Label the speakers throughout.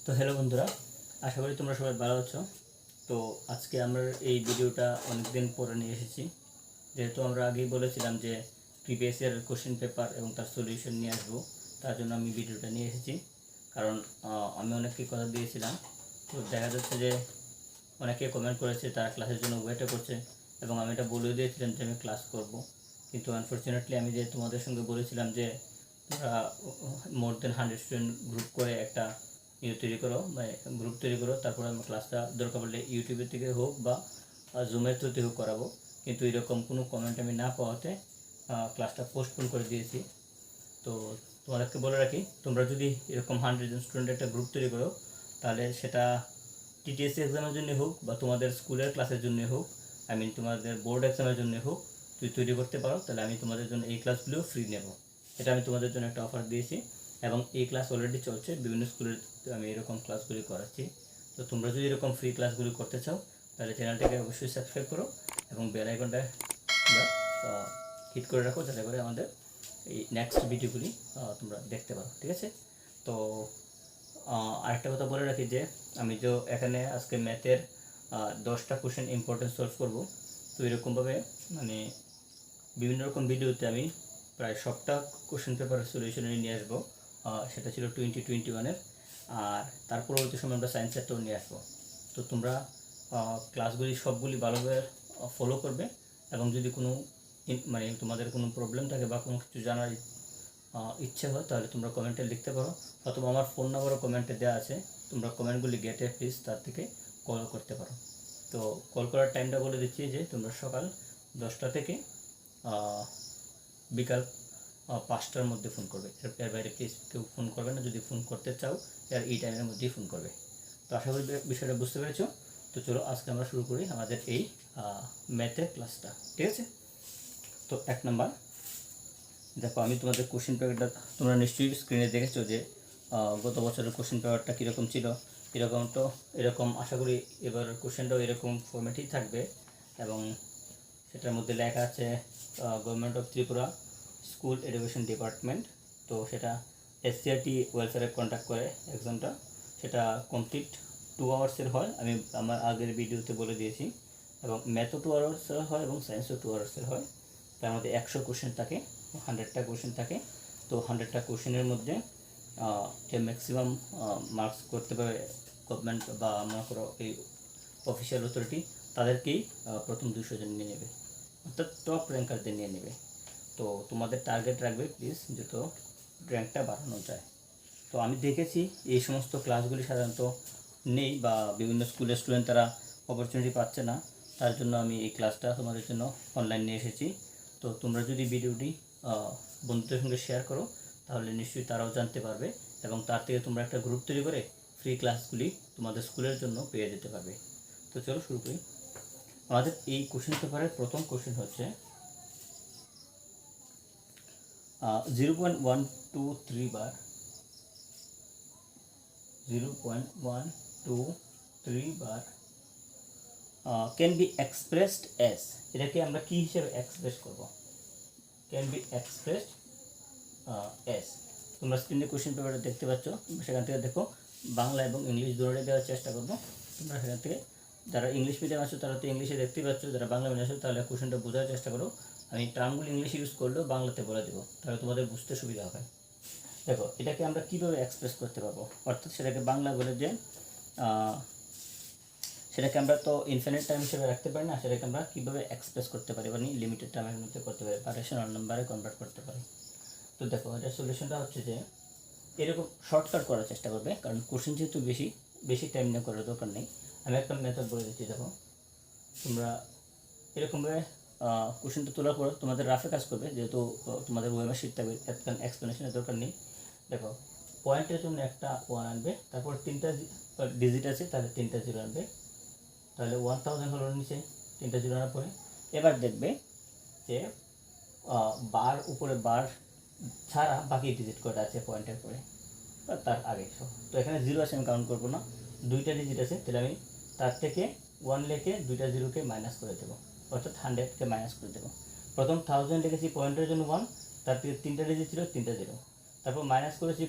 Speaker 1: তো হ্যালো বন্ধুরা, আশা করি তোমরা সবাই ভালো আছো। তো আজকে আমরা এই ভিডিওটা অনেক দিন পরে নিয়ে এসেছি, যেহেতু আমরা আগেই বলেছিলাম যে প্রিভিয়াস ইয়ার কোশ্চেন পেপার এবং তার সলিউশন নিয়ে আসবো। তার জন্য আমি ভিডিওটা নিয়ে এসেছি, কারণ আমি অনেককে কথা দিয়েছিলাম। তো দেখা যাচ্ছে যে অনেকে কমেন্ট করেছে তারা ক্লাসের জন্য ওয়েটও করছে, এবং আমি এটা বলেও দিয়েছিলাম যে আমি ক্লাস করব। কিন্তু আনফর্চুনেটলি আমি যে তোমাদের সঙ্গে বলেছিলাম যে তোমরা মোর দেন 100 স্টুডেন্ট গ্রুপ করে একটা তৈরি করো, মানে গ্রুপ তৈরি করো, তারপরে আমি ক্লাসটা দরকার পড়লে ইউটিউবের থেকে হোক বা জুমের থ্রুতে হোক করাবো। কিন্তু এরকম কোনো কমেন্ট আমি না পাওয়াতে ক্লাসটা পোস্টপোন করে দিয়েছি। তো তোমাদেরকে বলে রাখি, তোমরা যদি এরকম 100 স্টুডেন্ট একটা গ্রুপ তৈরি করো, তাহলে সেটা টিটিএসসি এক্সামের জন্য হোক বা তোমাদের স্কুলের ক্লাসের জন্য হোক, তোমাদের বোর্ড এক্সামের জন্য হোক, তৈরি করতে পারো, তাহলে আমি তোমাদের জন্য এই ক্লাসগুলো ফ্রি নেব। এটা আমি তোমাদের জন্য একটা অফার দিয়েছি, এবং এই ক্লাস অলরেডি চলছে, বিভিন্ন স্কুলের আমি এরকম ক্লাসগুলি করাচ্ছি। তো তোমরা যদি এরকম ফ্রি ক্লাসগুলি করতে চাও, তাহলে চ্যানেলটাকে অবশ্যই সাবস্ক্রাইব করো এবং বেল আইকনটা তোমরা হিট করে রাখো, যাতে করে আমাদের এই নেক্সট ভিডিওগুলি তোমরা দেখতে পারো। ঠিক আছে? তো আরেকটা কথা বলে রাখি যে আমি যে এখানে আজকে ম্যাথের 10টা কোশ্চেন ইম্পর্টেন্ট সলভ করব। তো এরকমভাবে মানে বিভিন্ন রকম ভিডিওতে আমি প্রায় সবটা কোশ্চেন পেপারের সলিউশন নিয়ে আসবো। সেটা ছিল 2021-এর, আর তার পরবর্তী সময় আমরা সায়েন্সেরটাও নিয়ে আসবো। তো তোমরা ক্লাসগুলি সবগুলি ভালোভাবে ফলো করবে, এবং যদি কোনো মানে তোমাদের কোনো প্রবলেম থাকে বা কোনো কিছু জানার ইচ্ছে হয়, তাহলে তোমরা কমেন্টে লিখতে পারো, অথবা আমার ফোন নাম্বারও কমেন্টে দেওয়া আছে। তোমরা কমেন্টগুলি গেটে প্লিজ তার থেকে কল করতে পারো। তো কল করার টাইমটা বলে দিচ্ছি যে তোমরা সকাল 10টা থেকে বিকাল 5টার মধ্যে ফোন করবে। এর বাইরে প্লিজ কেউ ফোন করবে না। যদি ফোন করতে চাও, এই টাইমের মধ্যেই ফোন করবে। তো আশা করি বিষয়টা বুঝতে পেরেছো। তো চলো আজকে আমরা শুরু করি আমাদের এই ম্যাথের ক্লাসটা। ঠিক আছে? তো 1 নাম্বার, দেখো আমি তোমাদের কোশ্চেন পেপারটা তোমরা নিশ্চয়ই স্ক্রিনে দেখেছো যে গত বছরের কোশ্চেন পেপারটা কীরকম ছিল। এরকম আশা করি এবার কোশ্চেনটাও এরকম ফরম্যাটেই থাকবে, এবং সেটার মধ্যে লেখা আছে government of Tripura school education department. তো সেটা এসসিআরটি ওয়েলফেয়ারে কন্ট্যাক্ট করে এক্সামটা। সেটা কমপ্লিট 2 আওয়ার্সের হয়, আমি আমার আগের ভিডিওতে বলে দিয়েছি। এবং ম্যাথও 2 আওয়ার্সের হয় এবং সায়েন্সও 2 আওয়ার্সের হয়। তার মধ্যে 100 কোশ্চেন থাকে, 100টা কোশ্চেন থাকে। তো 100টা কোশ্চেনের মধ্যে যে ম্যাক্সিমাম মার্কস করতে পারে গভর্নমেন্ট বা মনে করো এই অফিসিয়াল অথরিটি, তাদেরকেই প্রথম 200 জন নিয়ে নেবে, অর্থাৎ টপ র্যাঙ্কারদের নিয়ে নেবে। তো তোমাদের টার্গেট রাখবে প্লিজ যত র্যাঙ্কটা বাড়ানো যায়। তো আমি দেখেছি এই সমস্ত ক্লাসগুলি সাধারণত নেই, বা বিভিন্ন স্কুলের স্টুডেন্ট তারা অপরচুনিটি পাচ্ছে না। তার জন্য আমি এই ক্লাসটা তোমাদের জন্য অনলাইন নিয়ে এসেছি। তো তোমরা যদি ভিডিওটি বন্ধুদের সঙ্গে শেয়ার করো, তাহলে নিশ্চয়ই তারাও জানতে পারবে, এবং তার থেকে তোমরা একটা গ্রুপ তৈরি করে ফ্রি ক্লাসগুলি তোমাদের স্কুলের জন্য পেয়ে যেতে পারবে। তো চলো শুরু করি। আমাদের এই কোশ্চেন পেপারের প্রথম কোশ্চেন হচ্ছে 0.123 বার 0.123 বার ক্যান বি এক্সপ্রেসড অ্যাজ। এটাকে আমরা কি হিসেবে এক্সপ্রেস করব? Can be expressed as. তোমরা স্ক্রিনে কোশ্চেন পেপারটা দেখতে পাচ্ছ, সেখান থেকে দেখো বাংলা এবং ইংলিশ দুটোই দেওয়ার চেষ্টা করবো। তোমরা সেখান থেকে যারা ইংলিশ মিডিয়াম আছো তারা তো ইংলিশে দেখতেই পাচ্ছ, যারা বাংলা মিডিয়াম আছো তাহলে কোশ্চেনটা বোঝার চেষ্টা করো। আমি টার্মগুলো ইংলিশে ইউজ করলেও বাংলাতে বলে দেবো, তাহলে তোমাদের বুঝতে সুবিধা হবে। দেখো এটাকে আমরা কীভাবে এক্সপ্রেস করতে পারবো, অর্থাৎ সেটাকে বাংলা বলে যে সেটাকে আমরা তো ইনফিনিট টাইম হিসেবে রাখতে পারি না, সেটাকে আমরা কীভাবে এক্সপ্রেস করতে পারি, মানে লিমিটেড টাইমের মধ্যে করতে পারি, বা রেশনাল নাম্বারে কনভার্ট করতে পারি। তো দেখো এটার সলিউশনটা হচ্ছে যে এরকম শর্টকাট করার চেষ্টা করবে, কারণ কোশ্চেন যেহেতু বেশি টাইম নিয়ে করার দরকার নেই। আমি একটা মেথড বলে দিচ্ছি। দেখো তোমরা এরকমভাবে কোশ্চেনটা তোলার পর তোমাদের রাফে কাজ করবে, যেহেতু তোমাদের ওয়েমার শিট থাকবে, এক্সপ্লেনেশনের দরকার নেই। দেখো পয়েন্টের জন্য একটা 1 আনবে, তারপর 3টা ডিজিট আছে, তাহলে 3টা 0 আনবে, তাহলে 1000 হলো নিচে 3টা 0 আনার পরে। এবার দেখবে যে বার উপরে বার ছাড়া বাকি ডিজিট কটা আছে পয়েন্টের পরে বা তার আগে সব। তো এখানে 0 আছে, আমি কাউন্ট করবো না, 2টা ডিজিট আছে, তাহলে আমি তার থেকে 1 লিখে 2টা 0কে মাইনাস করে দেবো, অর্থাৎ 100কে মাইনাস করে দেবো। প্রথম 1000 লিখেছি পয়েন্টের জন্য 1, তার থেকে 3টা ডিজিট ছিল, 3টা 0, তারপর মাইনাস করেছি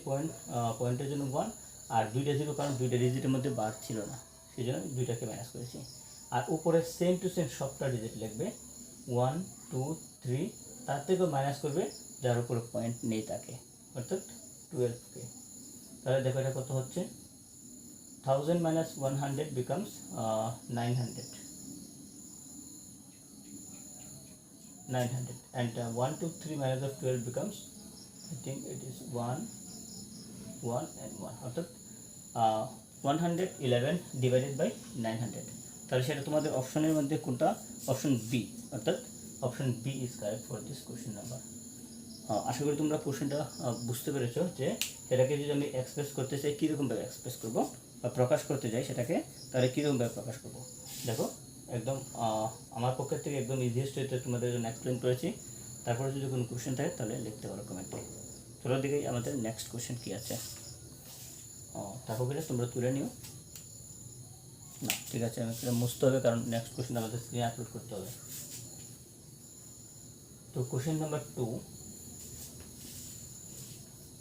Speaker 1: পয়েন্টের জন্য 1, আর দুইটা জিরো, কারণ দুইটা ডিজিটের মধ্যে বার ছিল না, সেই জন্য দুইটাকে মাইনাস করেছি। আর উপরে সেম টু সেম সবটা ডিজিট লিখবে, 1 2 3, তার থেকেও মাইনাস করবে যার উপরে পয়েন্ট নেই তাকে, অর্থাৎ 12কে। তাহলে দেখো এটা কত হচ্ছে, 1000 minus 100 becomes 900, and 1 2 3 minus of 12 becomes, I think it is 1 1 and 1, অর্থাৎ 111 divided by 900। তাহলে সেটা তোমাদের অপশনের মধ্যে কোনটা, অপশন বি, অর্থাৎ option B is correct for this question number. আশা করি তোমরা কোশ্চেনটা বুঝতে পেরেছো যে সেটাকে যদি আমি এক্সপ্রেস করতে চাই কীরকমভাবে এক্সপ্রেস করব, বা প্রকাশ করতে যাই সেটাকে, তাহলে কীরকমভাবে প্রকাশ করব। দেখো একদম আমার পক্ষের থেকে একদম ইজিয়েস্ট হইতে তোমাদের জন্য এক্সপ্লেন করেছি। তারপরে যদি কোনো কোশ্চেন থাকে তাহলে লিখতে পারো কমেন্টে। চলো দিকে আমাদের নেক্সট কোশ্চেন কী আছে। তারপর তোমরা তুলে নিও না, ঠিক আছে, আমি সেটা মুছতে হবে, কারণ নেক্সট কোশ্চেন আমাদের স্ক্রিনে আপলোড করতে হবে। তো কোশ্চেন নাম্বার 2,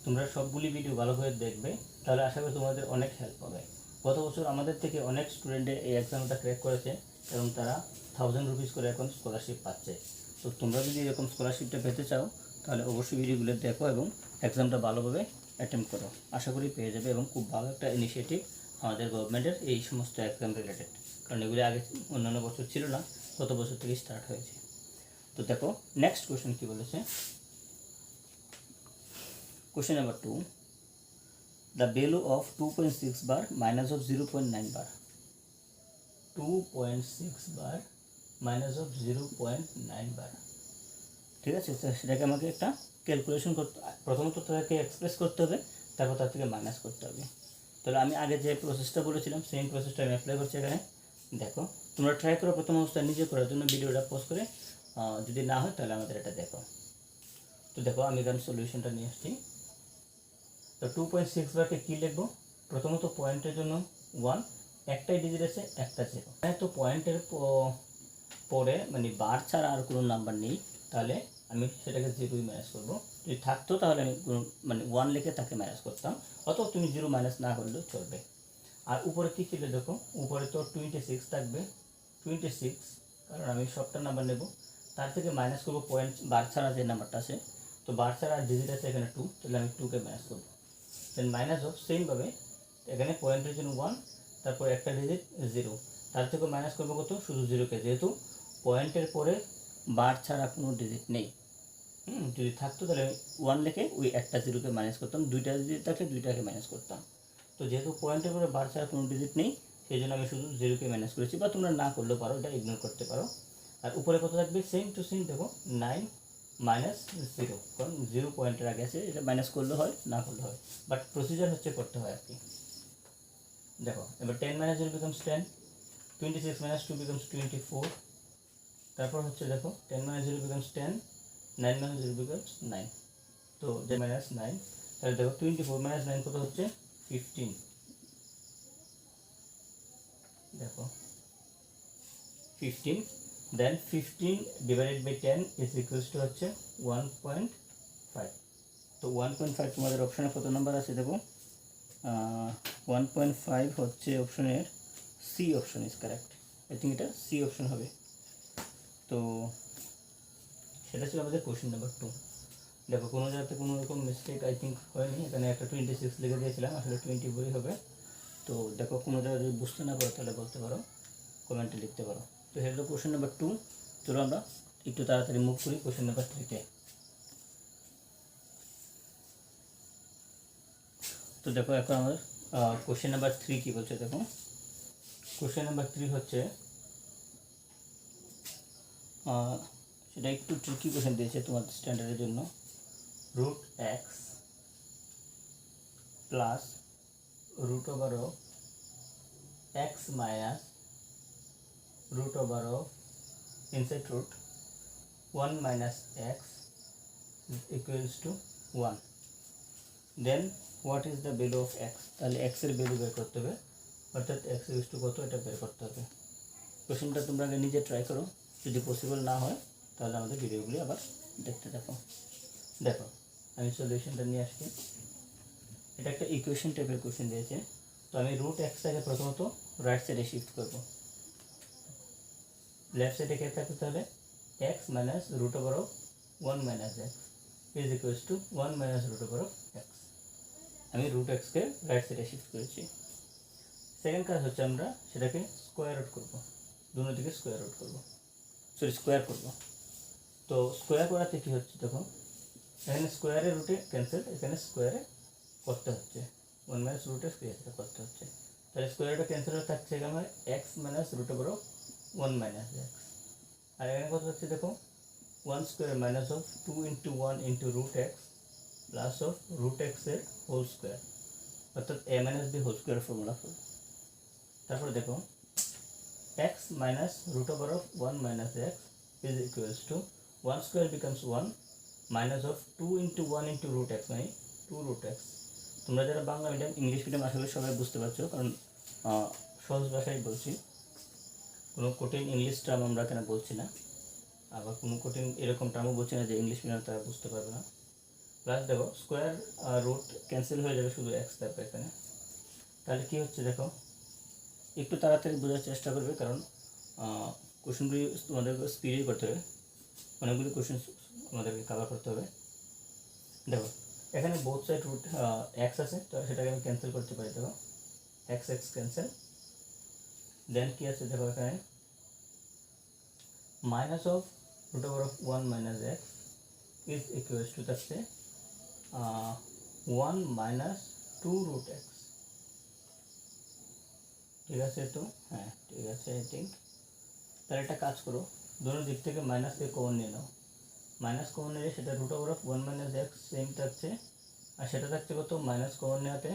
Speaker 1: তোমরা সবগুলি ভিডিও ভালো করে দেখবে, তাহলে আশা করি তোমাদের অনেক হেল্প হবে। গত বছর আমাদের থেকে অনেক স্টুডেন্টে এই এক্সামটা ক্র্যাক করেছে এবং তারা 1000 রুপিস করে এখন স্কলারশিপ পাচ্ছে। তো তোমরা যদি এরকম স্কলারশিপটা পেতে চাও তাহলে অবশ্যই ভিডিওগুলো দেখো এবং এক্সামটা ভালোভাবে অ্যাটেম্প করো, আশা করি পেয়ে যাবে। এবং খুব ভালো একটা ইনিশিয়েটিভ আমাদের গভর্নমেন্টের এই সমস্ত এক্সাম রিলেটেড, কারণ এগুলি আগে অন্যান্য বছর ছিল না, গত বছর থেকে স্টার্ট হয়েছে। তো দেখো নেক্সট কোশ্চেন কী বলেছে। Question number 2, the value of 2.6 bar minus of 0.9 bar, 2.6 bar minus of 0.9 bar, ঠিক আছে। তো সেটাকে আমাকে একটা ক্যালকুলেশন করতে, প্রথমত তাকে এক্সপ্রেস করতে হবে, তারপর তার থেকে মাইনাস করতে হবে। তাহলে আমি আগে যে প্রসেসটা বলেছিলাম সেম প্রসেসটা আমি অ্যাপ্লাই করছি এখানে। দেখো তোমরা ট্রাই করো প্রথম অবস্থায় নিজে করার জন্য, ভিডিওটা পজ করে, যদি না হয় তাহলে আমাদের এটা দেখো। তো দেখো আমি এখানে সলিউশনটা নিয়ে আসছি। তো 2.6 বারকে কী লিখবো, প্রথমত পয়েন্টের জন্য 1, একটাই ডিজিট আছে, একটা 0, তো পয়েন্টের পরে মানে বার ছাড়া আর কোনো নাম্বার নেই, তাহলে আমি সেটাকে 0ই মাইনাস করবো। যদি থাকতো তাহলে আমি মানে 1 লিখে তাকে মাইনাস করতাম, অথবা তুমি 0 মাইনাস না করলেও চলবে। আর উপরে কী ছিল দেখো, উপরে তো 26 থাকবে, 26, কারণ আমি সবটা নাম্বার নেব, তার থেকে মাইনাস করবো পয়েন্ট বার ছাড়া যে নাম্বারটা আছে। তো বার ছাড়া ডিজিট আছে এখানে 2, তাহলে আমি 2কে মাইনাস করবো। দেন মাইনাস অফ সেমভাবে এখানে পয়েন্টের জন্য 1, তারপর একটা ডিজিট 0, তার থেকে মাইনাস করবো কত, শুধু 0কে, যেহেতু পয়েন্টের পরে বার ছাড়া কোনো ডিজিট নেই। যদি থাকতো তাহলে 1 লিখে ওই একটা 0কে মাইনাস করতাম, দুইটা ডিজিট থাকলে দুইটাকে মাইনাস করতাম। তো যেহেতু পয়েন্টের পরে বার ছাড়া কোনো ডিজিট নেই, সেই জন্য আমি শুধু 0কে মাইনাস করেছি, বা তোমরা না করলেও পারো, এটা ইগনোর করতে পারো। আর উপরে কত থাকবে, সেম টু সেম দেখো 9 মাইনাস 0, কারণ 0 পয়েন্টের আগে আছে, এটা মাইনাস করলে হয়, না করলে হয়, বাট প্রসিজার হচ্ছে করতে হয় আর কি। দেখো এবার 10 মাইনাস 0 বিকামস 10, 26 মাইনাস 2 বিকামস 24, তারপর হচ্ছে দেখো 10 মাইনাস 0 বিকামস 10, 9 মাইনাস 0 বিকামস 9, তো যে মাইনাস 9, তাহলে দেখো 24 মাইনাস 9 কত হচ্ছে 15, দেখো 15, then 15 divided by 10 is equals to হচ্ছে 1.5। তো 1.5 তোমাদের অপশানে কত নাম্বার আছে দেখো, 1.5 হচ্ছে অপশনের C option is correct, I think এটা সি অপশন হবে। তো সেটা ছিল আমাদের কোশ্চেন নাম্বার 2। দেখো কোনো জায়গাতে কোনো রকম মিস্টেক আই থিঙ্ক হয়নি, এখানে একটা 26 লিখে দিয়েছিলাম, আসলে 24 হবে। তো দেখো কোনো জায়গায় যদি বুঝতে না পারো তাহলে বলতে পারো, কমেন্টে লিখতে পারো। তো সেটা হলো কোশ্চেন নাম্বার 2। চলো আমরা একটু তাড়াতাড়ি মুভ করি কোশ্চেন নাম্বার 3-তে। তো দেখো এখন আমাদের কোশ্চেন নাম্বার 3 কী বলছে দেখো, কোশ্চেন নাম্বার 3 হচ্ছে, সেটা একটু ট্রিকি কোশ্চেন দিয়েছে তোমার স্ট্যান্ডার্ডের জন্য। √x plus √over of x minus √over of inside root 1 minus x equals to 1, then what is the value of x, তাহলে x এর ভ্যালু বের করতে হবে, অর্থাৎ x ইকুয়ালস টু কত এটা বের করতে হবে। কোশ্চেনটা তোমরা আগে নিজে ট্রাই করো, যদি পসিবল না হয় তাহলে আমাদের ভিডিওগুলি আবার দেখতে থাকো। দেখো আমি সলিউশনটা নিয়ে আসছি। এটা একটা ইকুয়েশন টাইপের কোশ্চেন দিয়েছে। তো আমি রুট এক্সটাকে প্রথমত রাইট সাইডে শিফট করব। লেফট সাইডে কে থাকবে তাহলে x minus root over of 1 minus x is equals to 1 minus root over of x. আমি রুট এক্সকে রাইট সাইডে শিফট করেছি। সেকেন্ড কাজ হচ্ছে আমরা সেটাকে স্কোয়ার রুট করবো, দুটো দিকে স্কোয়ার রুট করবো, সরি স্কোয়ার করবো। তো স্কোয়ার করাতে কী হচ্ছে দেখো, এখানে স্কোয়ারে রুটে ক্যান্সেল, এখানে স্কোয়ারে করতে হচ্ছে 1 মাইনাস রুটে স্কোয়ারটা করতে হচ্ছে। তাহলে স্কোয়ারটা ক্যান্সেল হয়ে থাকছে এখানে x minus root over of 1 minus x. আর এখানে কত হচ্ছে দেখো 1 square minus of 2 into 1 into root x plus of root এক্সের হোল স্কোয়ার, অর্থাৎ a minus b whole square formula full. তারপরে দেখো x minus root over of 1 minus x is equals to 1 square becomes 1 minus of 2 into 1 into root x মানে 2 root x. তোমরা যারা Bangla medium English medium আসলে সবাই বুঝতে পারছো, কারণ সহজ ভাষায় বলছি, কোনো কঠিন ইংলিশ টার্ম আমরা কেন বলছি না, আবার কোনো কঠিন এরকম টার্মও বলছি না যে ইংলিশ মিডিয়াম তারা বুঝতে পারবে না। প্লাস দেখো স্কোয়ার রুট ক্যান্সেল হয়ে যাবে, শুধু এক্স থাকবে এখানে। তাহলে কী হচ্ছে দেখো, একটু তাড়াতাড়ি বোঝার চেষ্টা করবে, কারণ কোশ্চেনগুলি তোমাদেরকে স্পিডে করতে হবে, অনেকগুলি কোশ্চেন আমাদেরকে কভার করতে হবে। দেখো এখানে বোথ সাইড রুট এক্স আছে, তো সেটাকে আমি ক্যান্সেল করতে পারি। দেখো এক্স এক্স ক্যান্সেল, দেন কী আছে দেখো এখানে minus of root over of 1 minus x is equals to থাকছে 1 মাইনাস 2 রুট এক্স। ঠিক আছে? তো হ্যাঁ ঠিক আছে আই থিঙ্ক। তাহলে একটা কাজ করো, দুটো দিক থেকে মাইনাসকে কমন নিয়ে নাও, মাইনাস কমন নিলে সেটা root over of 1 minus x same থাকছে, আর সেটা থাকছে কত মাইনাস কমন নেওয়াতে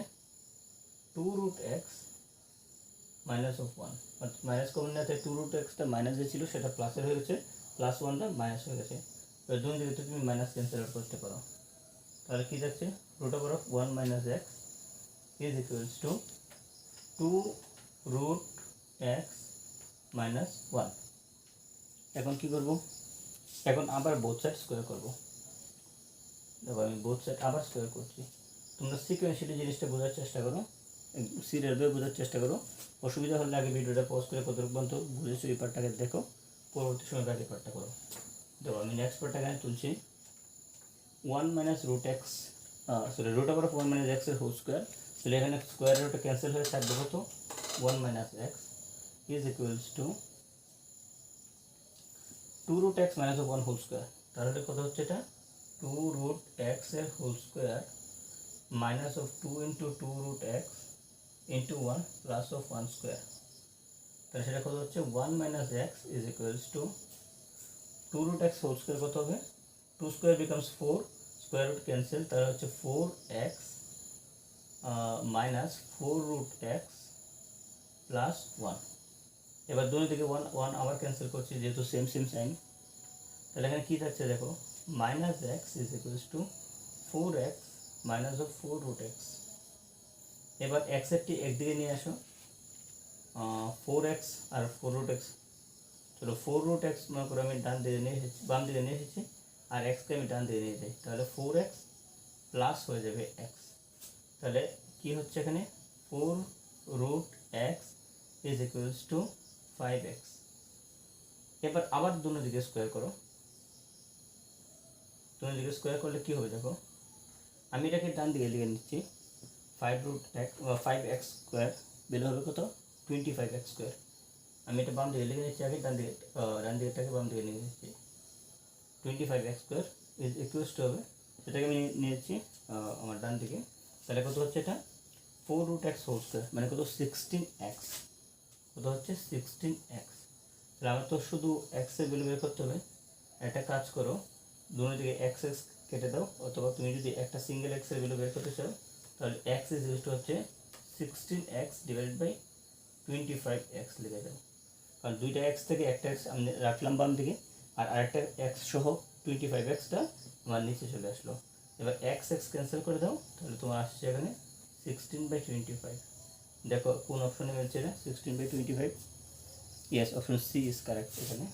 Speaker 1: 2 রুট এক্স মাইনাস অফ 1, অর্থাৎ মাইনাস কমন নেওয়াতে 2 রুট এক্সটা মাইনাস যে ছিল সেটা প্লাসের হয়ে গেছে, প্লাস 1টা মাইনাস হয়ে গেছে। এবার দুটো দিকে তুমি মাইনাস ক্যান্সেল আউট করতে পারো। তাহলে কী যাচ্ছে root over of 1 minus x is equals to 2 root x minus 1। এখন কী করবো, এখন আবার বোথ সাইড স্কোয়ার করবো। দেখো আমি বোথ সাইড আবার স্কোয়ার করছি। তোমরা সিকোয়েন্সিয়ালি জিনিসটা বোঝার চেষ্টা করো, সিরিয়ালভাবে বোঝার চেষ্টা করো। অসুবিধা হলে আগে ভিডিওটা পজ করে কতটুকু পর্যন্ত বুঝেছো এই পার্টটাকে দেখো, পরবর্তী সময় আগে পার্টটা করো। দেখো আমি নেক্সট পার্টটা এখানে তুলছি 1 minus root x, sorry root over of 1 minus এক্সের হোল স্কোয়ার। তাহলে এখানে স্কোয়ার রুটটা ক্যান্সেল হয়ে থাকবে কত 1 minus x is equals to 2 root x minus of 1 whole square. তাহলে কত হচ্ছে এটা 2 রুট এক্স এর whole square minus of 2 into 2 root x into 1 plus of 1 square. তাহলে সেটা কত হচ্ছে 1 minus x is equals to 2 root x whole square কত হবে 2 square becomes 4, square root cancel, তাহলে হচ্ছে 4x minus 4 root x plus 1। এবার দুটো থেকে 1 আবার ক্যান্সেল করছি যেহেতু সেম সেম সাইন। তাহলে এখানে কী থাকছে দেখো minus x is equals to 4x minus of 4 root x. এবার এক্স একটি একদিকে নিয়ে আসো, 4x আর 4 রুট এক্স, চলো 4 রুট এক্স মনে করে আমি ডান দিকে নিয়ে এসেছি, বাম দিকে নিয়ে এসেছি, আর এক্সকে আমি ডান দিকে নিয়ে যাই, তাহলে 4x প্লাস হয়ে যাবে এক্স। তাহলে কি হচ্ছে এখানে 4 root x is equals to 5x। এবার আবার দুটো দিকে স্কোয়ার করো, দুটো দিকে স্কোয়ার করলে কী হবে দেখো, আমি এটাকে ডান দিকে লিখে নিচ্ছি 5x স্কোয়ার বের হবে কত 25x স্কোয়ার। আমি এটা বাম দিকে লিখে নিচ্ছি, আগে ডান দিকেটাকে বাম দিকে নিয়ে নিচ্ছি 25x square is equals to হবে, সেটাকে আমি নিয়েছি আমার ডান দিকে। তাহলে কত হচ্ছে এটা 4 রুট এক্স হোল স্কোয়ার মানে কত 16x, কত হচ্ছে 16x। তাহলে আমার তো শুধু এক্সের ভ্যালু বের করতে হবে। একটা কাজ করো, দুটো দিকে এক্স এক্স কেটে দাও, অথবা তুমি যদি একটা সিঙ্গেল এক্সের ভ্যালু বের করতে চাও তাহলে এক্স ইজ ইকুয়াল টু হচ্ছে 16x ডিভাইডেড বাই 25x লিখে দাও। কারণ দুইটা এক্স থেকে একটা এক্স আমি রাখলাম বাম দিকে, আর আরেকটা এক্স সহ 25xটা আমার নিচে চলে আসলো। এবার এক্স এক্স ক্যান্সেল করে দাও, তাহলে তোমার আসছে এখানে 16/25। দেখো কোন অপশনে মিলছে এটা 16/25। Yes, option C is correct. এখানে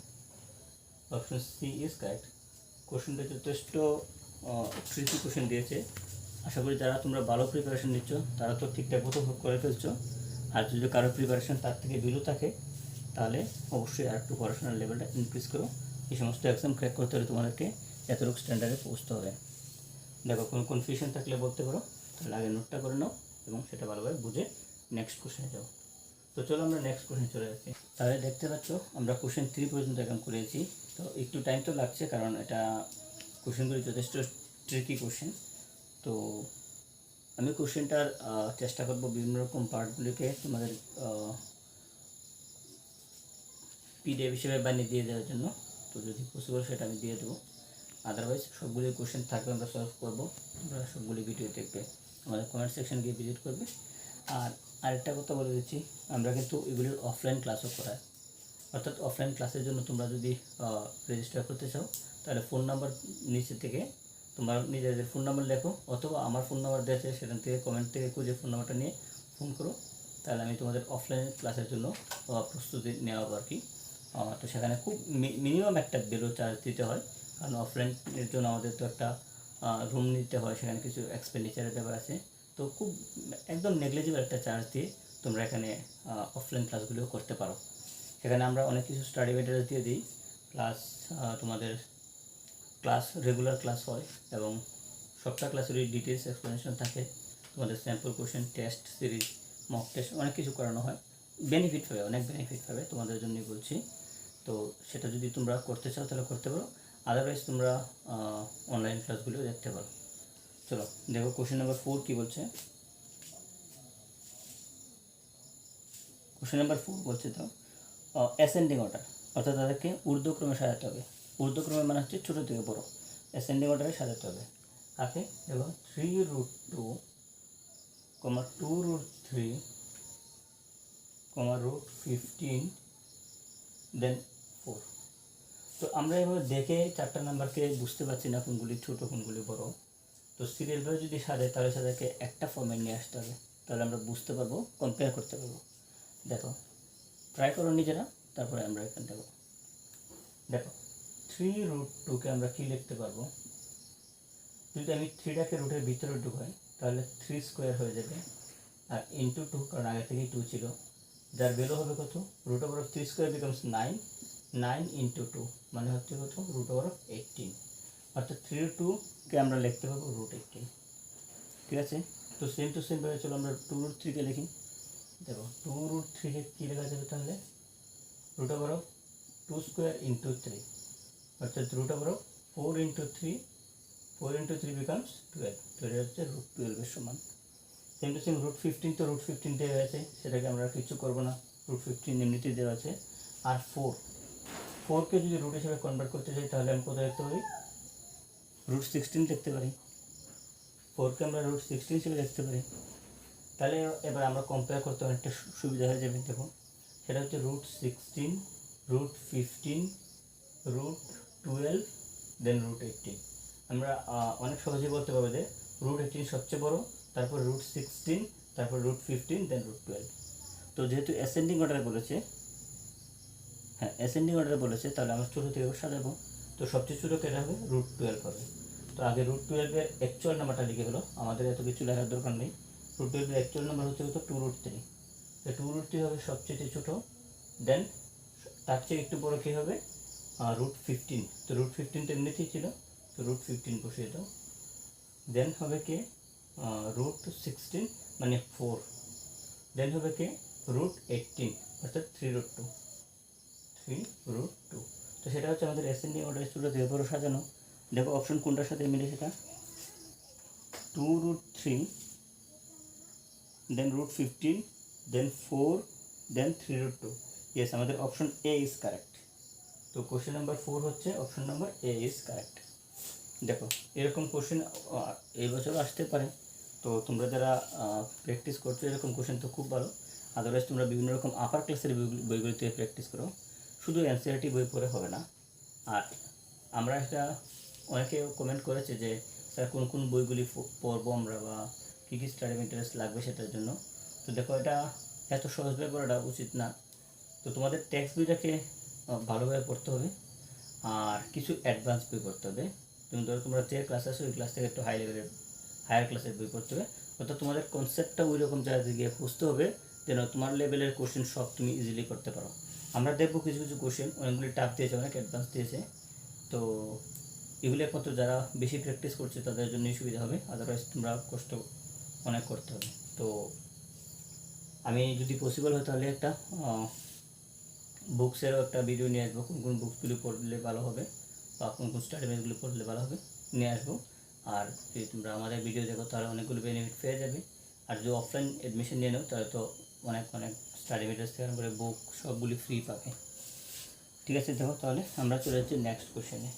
Speaker 1: অপশন সি ইজ কারেক্ট। কোশ্চেনটা যথেষ্ট ট্রিকি কোশ্চেন দিয়েছে, আশা করি যারা তোমরা ভালো প্রিপারেশন নিচ্ছ তারা তো ঠিকঠাক মতো করে ফেলছো। আর যদি কারো প্রিপারেশন তার থেকে বিলো থাকে তাহলে অবশ্যই আর একটু পড়াশোনার লেভেলটা ইনক্রিজ করো। এই সমস্ত এক্সাম ক্র্যাক করতে হলে তোমাদেরকে এতটুকু স্ট্যান্ডার্ডে পৌঁছতে হবে। দেখো কোনো কনফিউশন থাকলে বলতে পারো, তাহলে আগে নোটটা করে নাও এবং সেটা ভালোভাবে বুঝে নেক্সট কোশ্চেনে যাও। তো চলো আমরা নেক্সট কোশ্চেন চলে যাচ্ছি। তাহলে দেখতে পাচ্ছ আমরা কোশ্চেন 3 পর্যন্ত এখন করেছি। তো একটু টাইম তো লাগছে কারণ এটা কোশ্চেনগুলি যথেষ্ট ট্রিকি কোশ্চেন। তো আমি কোশ্চেনটার চেষ্টা করব বিভিন্ন রকম পার্টগুলিকে তোমাদের পিডিএফ হিসেবে বানিয়ে দিয়ে দেওয়ার জন্য। তো যদি পসিবল সেটা আমি দিয়ে দেবো, আদারওয়াইজ সবগুলি কোশ্চেন থাকবে আমরা সলভ করবো। তোমরা সবগুলি ভিডিও দেখবে, আমাদের কমেন্ট সেকশন গিয়ে ভিজিট করবে। আর আরেকটা কথা বলে দিচ্ছি, আমরা কিন্তু এগুলির অফলাইন ক্লাসও করাই। অর্থাৎ অফলাইন ক্লাসের জন্য তোমরা যদি রেজিস্টার করতে চাও তাহলে ফোন নাম্বার নিচে থেকে তোমরা নিজেদের ফোন নাম্বার লেখো, অথবা আমার ফোন নাম্বার দিয়েছে সেখান থেকে কমেন্ট থেকে খুঁজে ফোন নাম্বারটা নিয়ে ফোন করো। তাহলে আমি তোমাদের অফলাইন ক্লাসের জন্য প্রস্তুতি নেওয়া আর কি। তো সেখানে খুব মিনিমাম একটা বেলো চার্জ দিতে হয়, কারণ অফলাইনের জন্য আমাদের তো একটা রুম নিতে হয়, সেখানে কিছু এক্সপেন্ডিচারের ব্যাপার আছে। তো খুব একদম নেগলিজিবল একটা চার্জ দিয়ে তোমরা এখানে অফলাইন ক্লাসগুলিও করতে পারো। সেখানে আমরা অনেক কিছু স্টাডি মেটেরিয়াল দিয়ে দিই, প্লাস তোমাদের ক্লাস রেগুলার ক্লাস হয় এবং সবটা ক্লাসেরই ডিটেলস এক্সপ্লেনেশন থাকে। তোমাদের sample question, test series, mock test অনেক কিছু করানো হয়। বেনিফিট পাবে, অনেক বেনিফিট পাবে, তোমাদের জন্যই বলছি। তো সেটা যদি তোমরা করতে চাও তাহলে করতে পারো, আদারওয়াইজ তোমরা অনলাইন ক্লাসগুলিও দেখতে পারো। চলো দেখো কোশ্চেন নাম্বার 4 কী বলছে। কোশ্চেন নাম্বার 4 বলছে তো অ্যাসেন্ডিং অর্ডার, অর্থাৎ তাদেরকে ঊর্ধ্বক্রমে সাজাতে হবে। ঊর্ধ্বক্রমে মানে হচ্ছে ছোটো থেকে বড়ো, অ্যাসেন্ডিং অর্ডারে সাজাতে হবে। কাকে? দেখো 3√2, 2√3, √15, দেন 4। তো আমরা এভাবে দেখে 4টা নাম্বারকে বুঝতে পারছি না কোনগুলি ছোটো কোনগুলি বড়। তো সিরিয়ালভাবে যদি সাজায় তাহলে তাদেরকে একটা ফর্মেট নিয়ে আসতে হবে, তাহলে আমরা বুঝতে পারবো, কম্পেয়ার করতে পারবো। দেখো ট্রাই করো নিজেরা, তারপরে আমরা এখানে দেখো। দেখো 3√2কে আমরা কী লিখতে পারবো? যদি আমি 3টাকে রুটের ভিতরে ঢুকাই তাহলে 3 স্কোয়ার হয়ে যাবে, আর ইন্টু 2, কারণ আগে থেকেই 2 ছিল, যার ভ্যালু হবে কত? √3 স্কোয়ার বিকামস 9, 9 ইন্টু 2 মানে হচ্ছে কত? √18। অর্থাৎ 3√2কে আমরা লিখতে পারবো √18। ঠিক আছে, তো সেম টু সেম ভাবে চলো আমরা 2√3কে লিখি। দেখো 2√3কে কী লেখা যাবে তাহলে? √2 স্কোয়ার ইন্টু 3, অর্থাৎ √4 ইন্টু 3, 4 ইন্টু 3 বিকামস 12, তো এটা হচ্ছে √12 সমান। সেম টু সেম √15, তো √15 দেওয়া আছে, সেটাকে আমরা কিছু করবো না, √15 এমনিতেই দেওয়া আছে। আর 4কে যদি রুট হিসেবে কনভার্ট করতে চাই তাহলে আমি কোথায় লিখতে পারি? √16 লিখতে পারি। 4কে আমরা √16 হিসেবে লিখতে পারি। তাহলে এবার আমরা কম্পেয়ার করতে অনেকটা সুবিধা হয়ে যাবে। দেখুন সেটা হচ্ছে √16, √15, √12, দেন √18। আমরা অনেক সহজেই বলতে পারবো যে √18 সবচেয়ে বড়, তারপর √16, তারপর √15, দেন √12। তো যেহেতু অ্যাসেন্ডিং অর্ডারে বলেছে, হ্যাঁ অ্যাসেন্ডিং অর্ডারে বলেছে, তাহলে আমরা ছোটো থেকে সাজাবো। তো সবচেয়ে ছোটো কেটে হবে √12 হবে। তো আগে √12-এর অ্যাকচুয়াল নাম্বারটা লিখে হলো, আমাদের এত কিছু লেখার দরকার নেই। √12-এর অ্যাকচুয়াল নাম্বার হচ্ছে কত? 2√3। তো 2√3 হবে সবচেয়ে ছোটো, দেন তার চেয়ে একটু বড়ো কী হবে? √15। তো √15 তো এমনিতেই ছিল, তো √15 বসিয়ে দাও। দেন হবে কে? √16 মানে 4, দেন হবে কে? √18, অর্থাৎ 3√2। তো সেটা হচ্ছে আমাদের অ্যাসেন্ডিং অর্ডার ছোটো থেকে বড়ো সাজানো। দেখো অপশন কোনটার সাথে মিলে সেটা? 2√3, দেন √15, দেন 4, দেন 3√2। ইয়েস, আমাদের অপশন এ ইজ কারেক্ট। তো কোশ্চেন নাম্বার 4 হচ্ছে option number A is correct. দেখো এরকম কোশ্চেন এই বছরও আসতে পারে, তো তোমরা যারা প্র্যাকটিস করছো এরকম কোশ্চেন তো খুব ভালো। আদারওয়াইজ তোমরা বিভিন্ন রকম আপার ক্লাসের বইগুলিতে প্র্যাকটিস করো, শুধু এনসিইআরটি বই পড়ে হবে না। আর আমরা একটা অনেকে কমেন্ট করেছে যে স্যার কোন কোন বইগুলি পড়বো আমরা, বা কী কী স্টাডি মেটেরিয়ালস লাগবে সেটার জন্য। তো দেখো এটা এত সহজভাবে পড়াটা উচিত না। তো তোমাদের টেক্সট বইটাকে ভালোভাবে পড়তে হবে, আর কিছু অ্যাডভান্স বই পড়তে হবে। তুমি ধরো তোমরা যে ক্লাস আসো ওই ক্লাস থেকে একটু হাই লেভেলের হায়ার ক্লাসের বই পড়তে হবে, অর্থাৎ তোমাদের কনসেপ্টটা ওই রকম জায়গা গিয়ে বুঝতে হবে যেন তোমার লেভেলের কোশ্চেন সব তুমি ইজিলি করতে পারো। আমরা দেখবো কিছু কিছু কোশ্চেন অনেকগুলি টাফ দিয়েছে, অনেক অ্যাডভান্স দিয়েছে, তো এগুলি একমাত্র যারা বেশি প্র্যাকটিস করছে তাদের জন্যই সুবিধা হবে, আদারওয়াইজ তোমরা কষ্ট অনেক করতে হবে। তো আমি যদি পসিবল হয় তাহলে একটা বুকসেরও একটা ভিডিও নিয়ে আসবো, কোন কোন বুকসগুলি পড়লে ভালো হবে বা কোন কোন স্টাডি মেটগুলি পড়লে ভালো হবে নিয়ে আসবো। আর যদি তোমরা আমাদের ভিডিও দেখো তাহলে অনেকগুলো বেনিফিট পেয়ে যাবে। আর যদি অফলাইন অ্যাডমিশন নিয়ে নাও তাহলে তো অনেক অনেক স্টাডি মেটেরিয়ালস থেকে করে বুক সবগুলি ফ্রি পাবে। ঠিক আছে, দেখো তাহলে আমরা চলে যাচ্ছি নেক্সট কোশ্চেনে।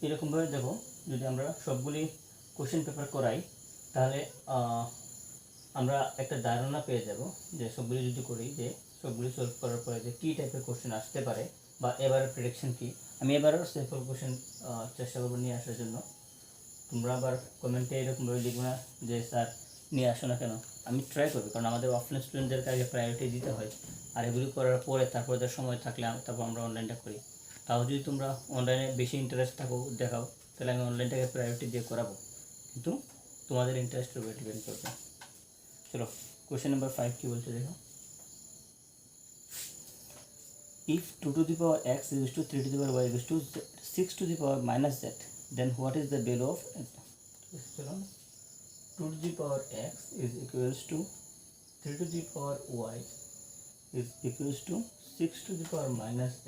Speaker 1: এরকমভাবে দেখো, যদি আমরা সবগুলি কোশ্চেন পেপার করাই তাহলে আমরা একটা ধারণা পেয়ে যাব যে সবগুলি যদি করি, যে সবগুলি সলভ করার পরে যে কী টাইপের কোশ্চেন আসতে পারে বা এবারের প্রেডিকশন কী। আমি এবারও সিম্পল কোশ্চেন চেষ্টা করবো নিয়ে আসার জন্য। তোমরা আবার কমেন্টে এরকমভাবে লিখবো না যে স্যার নিয়ে আসো না কেন, আমি ট্রাই করবো, কারণ আমাদের অফলাইন স্টুডেন্টদেরকে আগে প্রায়োরিটি দিতে হয়। আর এগুলি করার পরে তারপরে তার সময় থাকলে তারপর আমরা অনলাইনটা করি। তাও যদি তোমরা অনলাইনে বেশি ইন্টারেস্ট থাকো দেখাও, তাহলে আমি অনলাইনটাকে প্রায়োরিটি দিয়ে করাবো, কিন্তু তোমাদের ইন্টারেস্টের উপরে ডিপেন্ড করবে। চলো কোশ্চেন নাম্বার 5 কি বলছে দেখো। If 2 to the power x is equal to 3 to the power y is equal to 6 to the power minus z, then what is the value of 2 to the power x is equals to 3 to the power y is equals to 6 to the power minus z?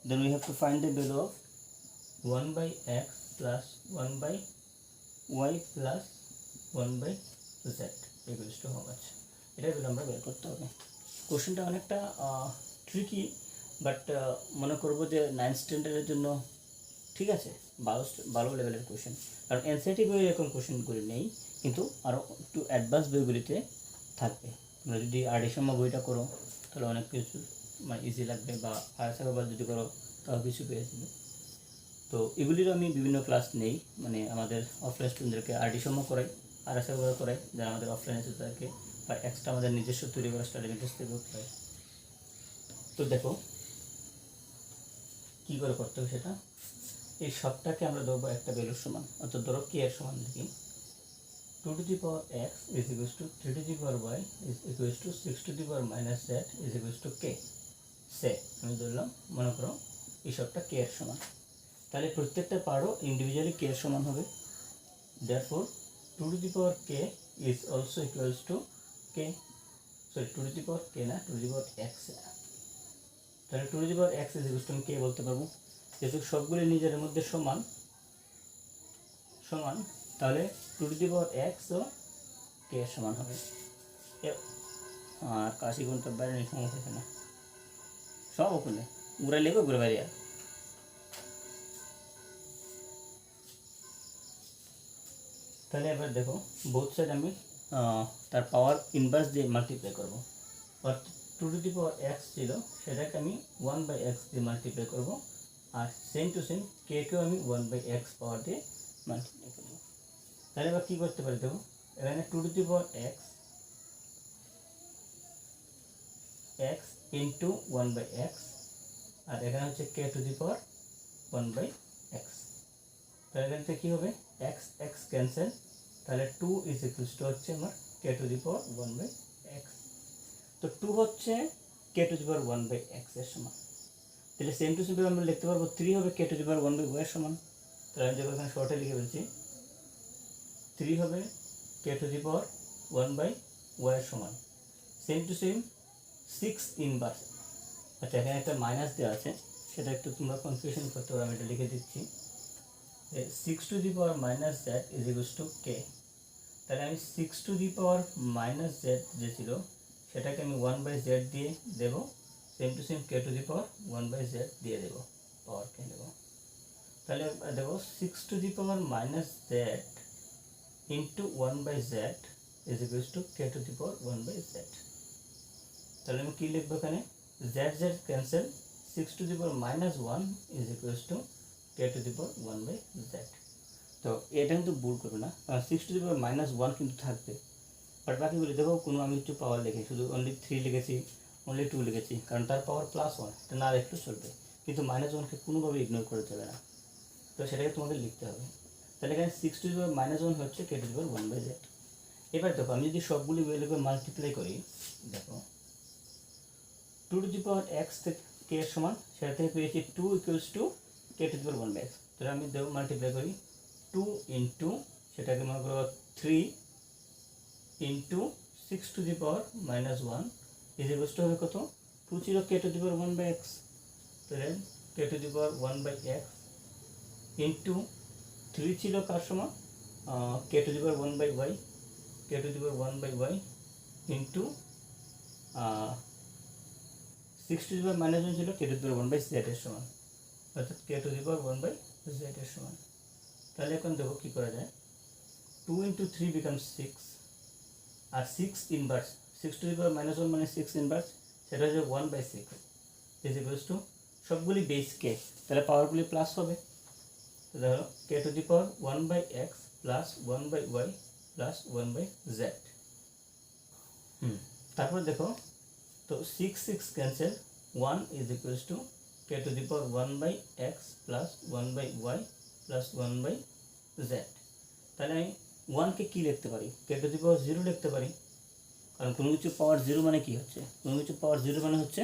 Speaker 1: Then we have to find the value of 1 by x plus 1 by y plus 1 by z equals to how much? এটা value আমরা বের করতে হবে। কোশ্চেনটা অনেকটা tricky, but মনে করবো যে 9th স্ট্যান্ডার্ডের জন্য ঠিক আছে, ভালো লেভেলের কোশ্চেন। কারণ এনসিইআরটি বইয়ে এরকম কোশ্চেনগুলি নেই, কিন্তু আরও একটু অ্যাডভান্স বইগুলিতে থাকবে। তোমরা যদি আড়াইশম্মা বইটা করো তাহলে অনেক কিছু মানে ইজি লাগবে, বা আড়াইশো যদি করো তাও কিছু পেয়ে যাবে। তো এগুলিরও আমি বিভিন্ন ক্লাস নেই, মানে আমাদের অফলাইন স্টুডেন্টদেরকে আড়াইশম্মা করাই, আড়াইশো করাই, যারা আমাদের অফলাইন আছে তাদেরকে, বা এক্সট্রা আমাদের নিজস্ব তৈরি করা স্টাডি মেটেরিয়ালস থেকেও করাই। তো দেখো কী করে করতে হবে সেটা। এই সবটাকে আমরা ধরবো একটা ভ্যালুর সমান, অর্থাৎ ধরো কে এর সমান দেখি 2 to the power x is equals to 3 to the power y is equals to 6 to the power minus z is equals to k। সে আমি ধরলাম, মনে করো এই সবটা কে এর সমান, তাহলে প্রত্যেকটা পার্টও ইন্ডিভিজুয়ালি কে এর সমান হবে। therefore 2 to the power k is also equals to k, sorry 2 to the power k না, 2 to the power x, তাহলে 2 to the power x is equals to k বলতে পারবো। যেহেতু সবগুলি নিজের মধ্যে সমান সমান, তাহলে 2 to the power x O k এর সমান হবে। আর কাশি গুণটা বাইরে নেই, সমস্যা না, সব ওখানে ঘুরে লেগে ঘুরে বাইরে। তাহলে এবার দেখো বোথ সাইড আমি তার পাওয়ার ইনভার্স দিয়ে মাল্টিপ্লাই করবো। অর্থাৎ 2 to the power x ছিল সেটাকে আমি 1 by x দিয়ে মাল্টিপ্লাই করবো, আর সেম টু সেম কে কেও আমি 1 by x পাওয়ার দিয়ে মাল্টিপ্লাই করবো। তাহলে এবার কী করতে পারি দেখো, এখানে 2 to the power x into 1 by x, আর এখানে হচ্ছে k to the power 1 by x। তাহলে এখান থেকে কী হবে, এক্স এক্স ক্যান্সেল, তাহলে 2 ইজ ইকুয়ালস টু হচ্ছে আমার k to the power 1 by x। তো 2 হচ্ছে k to the power 1 by x এর সমান। তাহলে সেম টু সেম আমরা লিখতে পারবো 3 হবে k to the power 1 by y এর সমান। তাহলে আমি যখন এখানে শর্টে লিখে ফেলছি 3 হবে k to the power 1 by y এর সমান। সেম টু সেম 6 ইনভার্স, আচ্ছা এখানে একটা মাইনাস দেওয়া আছে, সেটা একটু তোমরা কনফিউশন করতে পারো, আমি এটা লিখে দিচ্ছি 6 to the power minus z is equals to k। তাহলে আমি 6 to the power minus z যে ছিল সেটাকে আমি 1 by z দিয়ে দেবো, same to same K to the power 1 by z দিয়ে দেবো, পাওয়ারকে দেবো। তাহলে দেখো 6 to the power minus z into 1 by z is equals to k to the power 1 by z। তাহলে আমি কী লিখবো এখানে, z z cancel, 6 to the power minus 1 is equals to k to the power 1 by z। তো এটা কিন্তু ভুল করবে না, কারণ 6 to the power minus 1 কিন্তু থাকবে, বাট বাকিগুলি দেখো কোনো আমি একটু পাওয়ার লিখি, শুধু অনলি 3 লিখেছি, অনলি 2 লিখেছি, কারণ তার পাওয়ার +1, এটা না লিখলেও চলবে। কিন্তু -1কে কোনোভাবে ইগনোর করা যাবে না, তো সেটাকে তোমাদের লিখতে হবে। তাহলে এখানে 6 হচ্ছে k⁴1/z। এবার দেখো আমি যদি সবগুলি ভ্যালুকে মাল্টিপ্লাই করি, দেখো 2x থেকে এর সমান, সেটা থেকে পেয়েছি 2 = k⁴1/x। তাহলে আমি দেখো মাল্টিপ্লাই করি 2 ইন্টু, সেটাকে মনে করো 3 ইন্টু 6⁻1 হবে কত, 2 ছিল k⁴1/x, তাহলে k⁴1/x ইন্টু 3 ছিল কার সমান, k⁴1/y, k⁴1/y ইন্টু 6⁻1 ছিল k⁴1/z এর সমান, অর্থাৎ k⁴1/z এর সমান। তাহলে এখন দেখো কী করা যায়, 2 ইন্টু 3 becomes 6, আর 6 ইনভার্স, 6⁻1 মানে 6 ইনভার্স, সেটা হচ্ছে 1/6 ইজ ইকুয়ালস টু সবগুলি বেস কে, তাহলে পাওয়ারগুলি প্লাস হবে। তো দেখো k⁴1/x plus 1/y plus 1/z। তারপর দেখো, তো 6 cancel, 1 is equals two k⁴1/x plus 1/y plus 1/z। তাহলে আমি 1কে কী লিখতে পারি, k⁴0 লিখতে পারি, কারণ কোনো কিছু পাওয়ার 0 মানে কী হচ্ছে, কোনো কিছু পাওয়ার 0 মানে হচ্ছে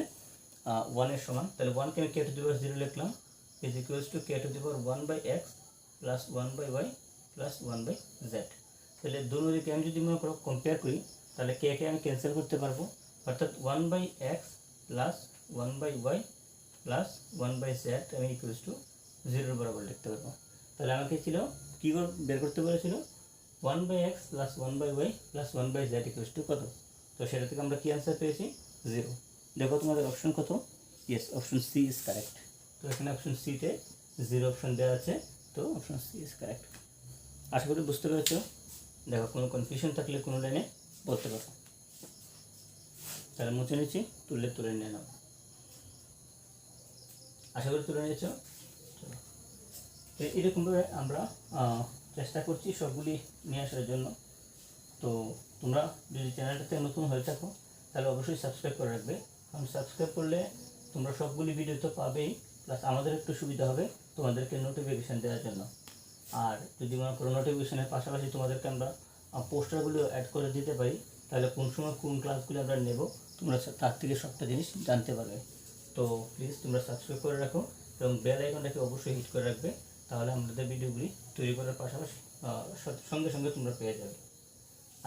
Speaker 1: 1 এর সমান। তাহলে 1কে আমি k⁴0 লিখলাম, is equals two k⁴1/x plus 1/y plus 1/z। তাহলে দুটো দিকে আমি যদি মনে করো কম্পেয়ার করি, তাহলে কে আমি ক্যান্সেল করতে পারবো, অর্থাৎ 1/x plus 1/y plus 1/z আমি ইকুয়ালস টু 0 বরাবর লিখতে পারবো। তাহলে আমাকে ছিল কী বের করতে বলেছিল, 1/x plus 1/y plus 1/z equals to কত, তো সেটা থেকে আমরা কী অ্যান্সার পেয়েছি, 0। দেখো তোমাদের অপশন কত, yes option C is correct. তো এখানে অপশন সিতে 0 অপশন দেওয়া আছে, তো অপশন সি ইজ কারেক্ট। আশা করি বুঝতে পেরেছো। দেখো কোনো কনফিউশন থাকলে কোনো লাইনে বলতে পারো। তাহলে মুছে নিচ্ছি, তুলে নিয়ে নাও। আশা করি তুলে নিয়েছো। চলো, তো এরকমভাবে আমরা চেষ্টা করছি সবগুলি নিয়ে আসার জন্য। তো তোমরা যদি চ্যানেলটাতে নতুন হয়ে থাকো তাহলে অবশ্যই সাবস্ক্রাইব করে রাখবে, কারণ সাবস্ক্রাইব করলে তোমরা সবগুলি ভিডিও তো পাবেই, প্লাস আমাদের একটু সুবিধা হবে তোমাদেরকে নোটিফিকেশান দেওয়ার জন্য। আর যদি মনে করো নোটিফিকেশানের পাশাপাশি তোমাদেরকে আমরা পোস্টারগুলো অ্যাড করে দিতে পারি, তাহলে কোন সময় কোন ক্লাসগুলো আমরা নেব তোমরা তার থেকে সবটা জিনিস জানতে পারবে। তো প্লিজ তোমরা সাবস্ক্রাইব করে রাখো এবং বেল আইকনটাকে অবশ্যই হিট করে রাখবে, তাহলে আমাদের ভিডিওগুলি তৈরি করার পাশাপাশি সঙ্গে সঙ্গে তোমরা পেয়ে যাবে।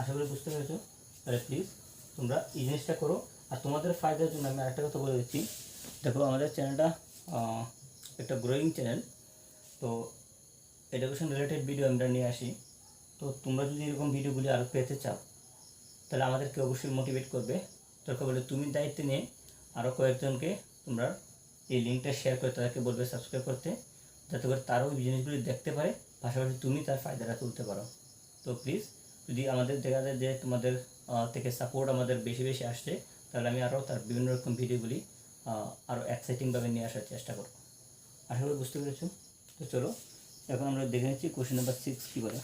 Speaker 1: আশা করি বুঝতে পেরেছো। তাহলে প্লিজ তোমরা এই জিনিসটা করো। আর তোমাদের ফায়দার জন্য আমি আরেকটা কথা বলে দিচ্ছি, দেখো আমাদের চ্যানেলটা একটা গ্রোয়িং চ্যানেল, তো এডুকেশন রিলেটেড ভিডিও আমরা নিয়ে আসি। তো তোমরা যদি এরকম ভিডিওগুলি আরও পেতে চাও তাহলে আমাদেরকে অবশ্যই মোটিভেট করবে। দরকার বলে তুমি দায়িত্ব নিয়ে আরও কয়েকজনকে তোমরা এই লিঙ্কটা শেয়ার করে তাদেরকে বলবে সাবস্ক্রাইব করতে, যাতে করে তারাও এই জিনিসগুলি দেখতে পারে, পাশাপাশি তুমি তার ফায়দাটা তুলতে পারো। তো প্লিজ যদি আমাদের দেখা যায় যে তোমাদের থেকে সাপোর্ট আমাদের বেশি বেশি আসছে, তাহলে আমি আরও তার বিভিন্ন রকম ভিডিওগুলি আরও এক্সাইটিংভাবে নিয়ে আসার চেষ্টা করব। আশা করি বুঝতে পেরেছো। তো চলো এখন আমরা দেখে নিচ্ছি কোশ্চেন নাম্বার 6 কী বলে।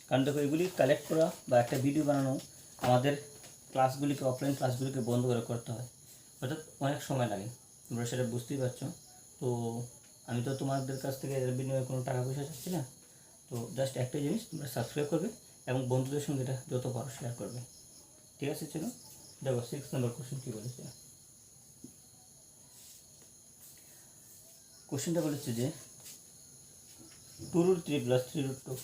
Speaker 1: কারণ দেখো এগুলি কালেক্ট করা বা একটা ভিডিও বানানো আমাদের ক্লাসগুলিকে, অফলাইন ক্লাসগুলিকে বন্ধ করে করতে হয়, অর্থাৎ অনেক সময় লাগে, তোমরা সেটা বুঝতেই পারছো। তো আমি তো তোমাদের কাছ থেকে এর বিনিময়ে কোনো টাকা পয়সা চাচ্ছি না। তো জাস্ট একটাই জিনিস, তোমরা সাবস্ক্রাইব করবে এবং বন্ধুদের সঙ্গে এটা যত পারো শেয়ার করবে। ঠিক আছে, চলো দেখো 6 নম্বর কোশ্চেন কী বলেছে। কোশ্চেনটা বলেছে যে 2√3 + 3√2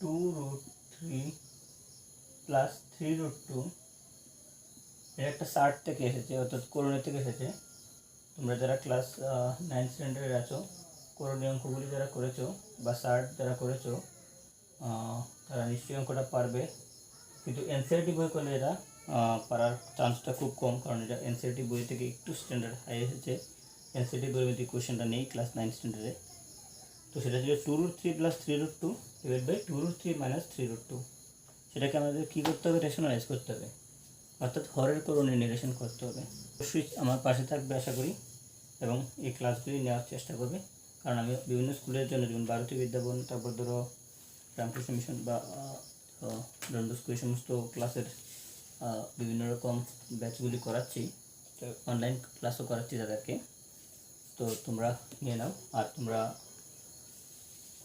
Speaker 1: 2√3 + 3√2 এটা একটা শার্ট থেকে এসেছে, অর্থাৎ করণীয় থেকে এসেছে। তোমরা যারা ক্লাস 9 স্ট্যান্ডার্ডে আছো, করণীয় অঙ্কগুলি যারা করেছো বা শার্ট যারা করেছো তারা নিশ্চয়ই অঙ্কটা পারবে, কিন্তু এনসিইআরটি বই করলে এরা পারার চান্সটা খুব কম, কারণ এটা এনসিইআরটি বই থেকে একটু স্ট্যান্ডার্ড হাই এসেছে। এনসিইআরটি বইয়ের মধ্যে কোশ্চেনটা নেই ক্লাস 9 স্ট্যান্ডার্ডে। তো সেটা ছিল 2√3 + 3√2 / 2√3 - 3√2। সেটাকে আমাদের কী করতে হবে, রেশনালাইজ করতে হবে, অর্থাৎ হরের করণীয় নিরসন করতে হবে। অবশ্যই আমার পাশে থাকবে আশা করি এবং এই ক্লাসগুলি নেওয়ার চেষ্টা করবে, কারণ আমি বিভিন্ন স্কুলের জন্য, যেমন ভারতী বিদ্যাভবন, তারপর ধরো রামকৃষ্ণ মিশন বা ডন বস্কো, এই সমস্ত ক্লাসের বিভিন্ন রকম ব্যাচগুলি করাচ্ছি। তো অনলাইন ক্লাসও করাচ্ছি তাদেরকে, তো তোমরা নিয়ে নাও। আর তোমরা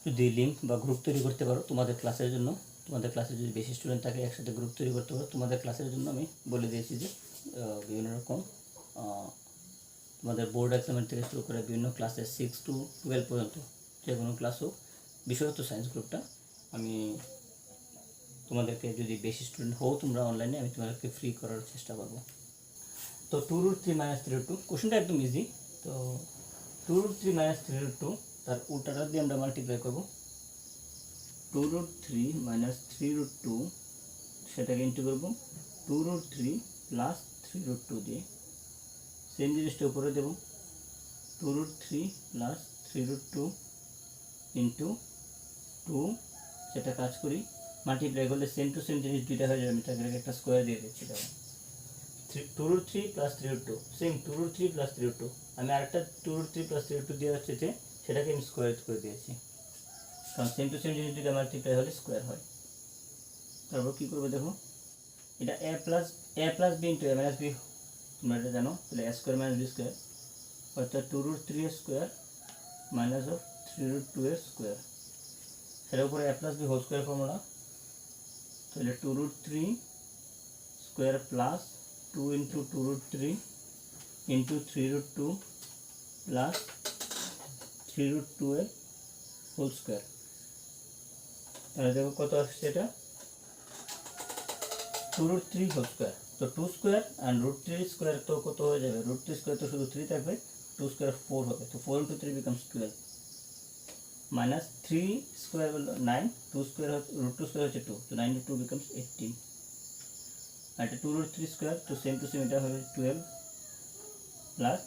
Speaker 1: যদি লিঙ্ক বা গ্রুপ তৈরি করতে পারো তোমাদের ক্লাসের জন্য, তোমাদের ক্লাসে যদি বেশি স্টুডেন্ট থাকে একসাথে গ্রুপ তৈরি করতে পারো তোমাদের ক্লাসের জন্য, আমি বলে দিয়েছি যে বিভিন্ন রকম তোমাদের বোর্ড এক্সামের থেকে শুরু করে বিভিন্ন ক্লাসে 6 to 12 পর্যন্ত যে কোনো ক্লাস হোক, বিশেষত সায়েন্স গ্রুপটা আমি তোমাদেরকে, যদি বেশি স্টুডেন্ট হও তোমরা অনলাইনে, আমি তোমাদেরকে ফ্রি করার চেষ্টা করবো। তো 2√3 - 3√2 কোশ্চেনটা একদম ইজি। তো 2√3 - 3√2 তার উল্টাটা দিয়ে আমরা মাল্টিপ্লাই করবো। 2√3 - 3√2 সেটাকে ইন্টু করবো 2√3 + 3√2 দিয়ে। সেম জিনিসটা উপরে দেবো 2√3 + 3√2 ইন্টু 2, সেটা কাজ করি মাল্টিপ্লাই করলে সেম টু সেম জিনিস দুইটা হয়ে যাবে। আমি তাকে একটা স্কোয়ার দিয়ে দিচ্ছি। দেখো 2√3 + 3√2 সেম 2√3 + 3√2, আমি আরেকটা 2√3 + 3√2 দিয়ে হচ্ছে যে সেটাকে আমি স্কোয়ার করে দিয়েছি, কারণ সেম টু সেম জিনিস দুইটা মাল্টিপ্লাই হলে স্কোয়ার হয়। তারপর কী করবো দেখো, এটা a + b * a - b, তোমরা এটা জানো, তাহলে a² - b² অর্থাৎ 2√3 স্কোয়ার মাইনাস অফ 3√2 স্কোয়ার, সেটার উপরে a + b whole square formula. তাহলে 2√3 square plus 2 × 2√3 × 3√2 plus 3√2 whole square. তাহলে দেখো কত আসছে, এটা 2√3 হোল স্কোয়ার। তো 2 স্কোয়ার আর √3 স্কোয়ার তো কত হয়ে যাবে, √3 স্কোয়ার তো শুধু 3 থাকবে, 2 স্কোয়ার 4 হবে, তো 4 × 3 becomes 12 মাইনাস 3 স্কোয়ার হলো 9, 2 স্কোয়ার √2 স্কোয়ার হচ্ছে 2, তো 9 × 2 becomes 18। আর এটা 2√3 স্কোয়ার, তো সেম টু সেম এটা হবে 12 প্লাস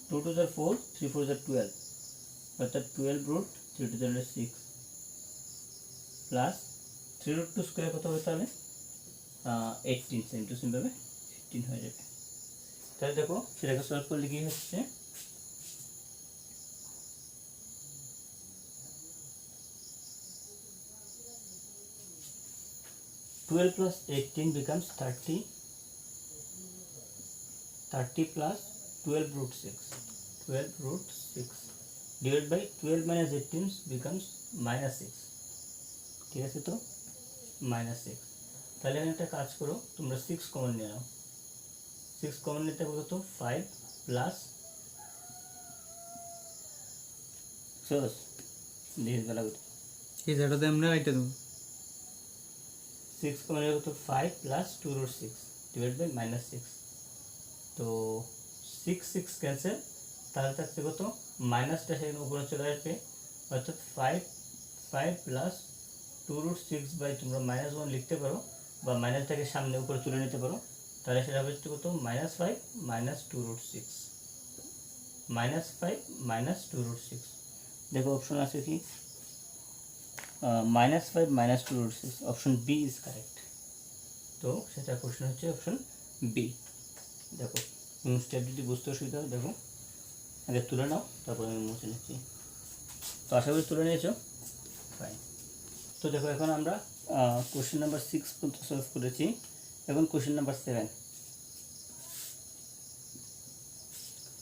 Speaker 1: 2 × 2 = 4, 3 × 4 = 12, অর্থাৎ 12√3 × 2 = 6 প্লাস 3√2 স্কোয়ার কত হবে তাহলে 18, সেম টু সেম ভাবে 18 হয়ে যাবে। তাহলে দেখো সেটাকে সলভ করলে কি হচ্ছে, (12 + 18 becomes 30, 30 + 12√6, 12√6 divided by 12 - 18 becomes -6, ঠিক আছে? তো -6। তাহলে এখানে একটা কাজ করো, তোমরা 6 কমন নিয়ে নাও। 6 কমন নিতে বলো তো 5 প্লাস সস দিস বেলা কত,
Speaker 2: এই জায়গাটাতে আমরা এটা দেবো
Speaker 1: 6 কমন নিলে কত 5 প্লাস 2√6 ডিভাইড বাই -6, তো 6 6 ক্যান্সেল, তাহলে থাকছে কত মাইনাসটা সেখানে উপরে চলে আসবে, অর্থাৎ 5 প্লাস 2√6 বাই তোমরা -1 লিখতে পারো বা মাইনাসটাকে সামনে উপরে তুলে নিতে পারো, তাহলে সেটা হচ্ছে কত -5 - 2√6, -5 - 2√6। দেখো অপশন আছে কি -5 - 2√6, অপশন বি ইজ কারেক্ট। তো সেটা কোশ্চেন হচ্ছে অপশন বি। দেখো স্টেপ যদি বুঝতে অসুবিধা হয় দেখো আগে তুলে নাও, তারপর আমি মুছে নিচ্ছি। তো আশা করি তুলে নিয়েছো, ফাইন। তো দেখো এখন আমরা কোশ্চেন নাম্বার 6 পর্যন্ত সলভ করেছি, এখন কোশ্চেন নাম্বার 7।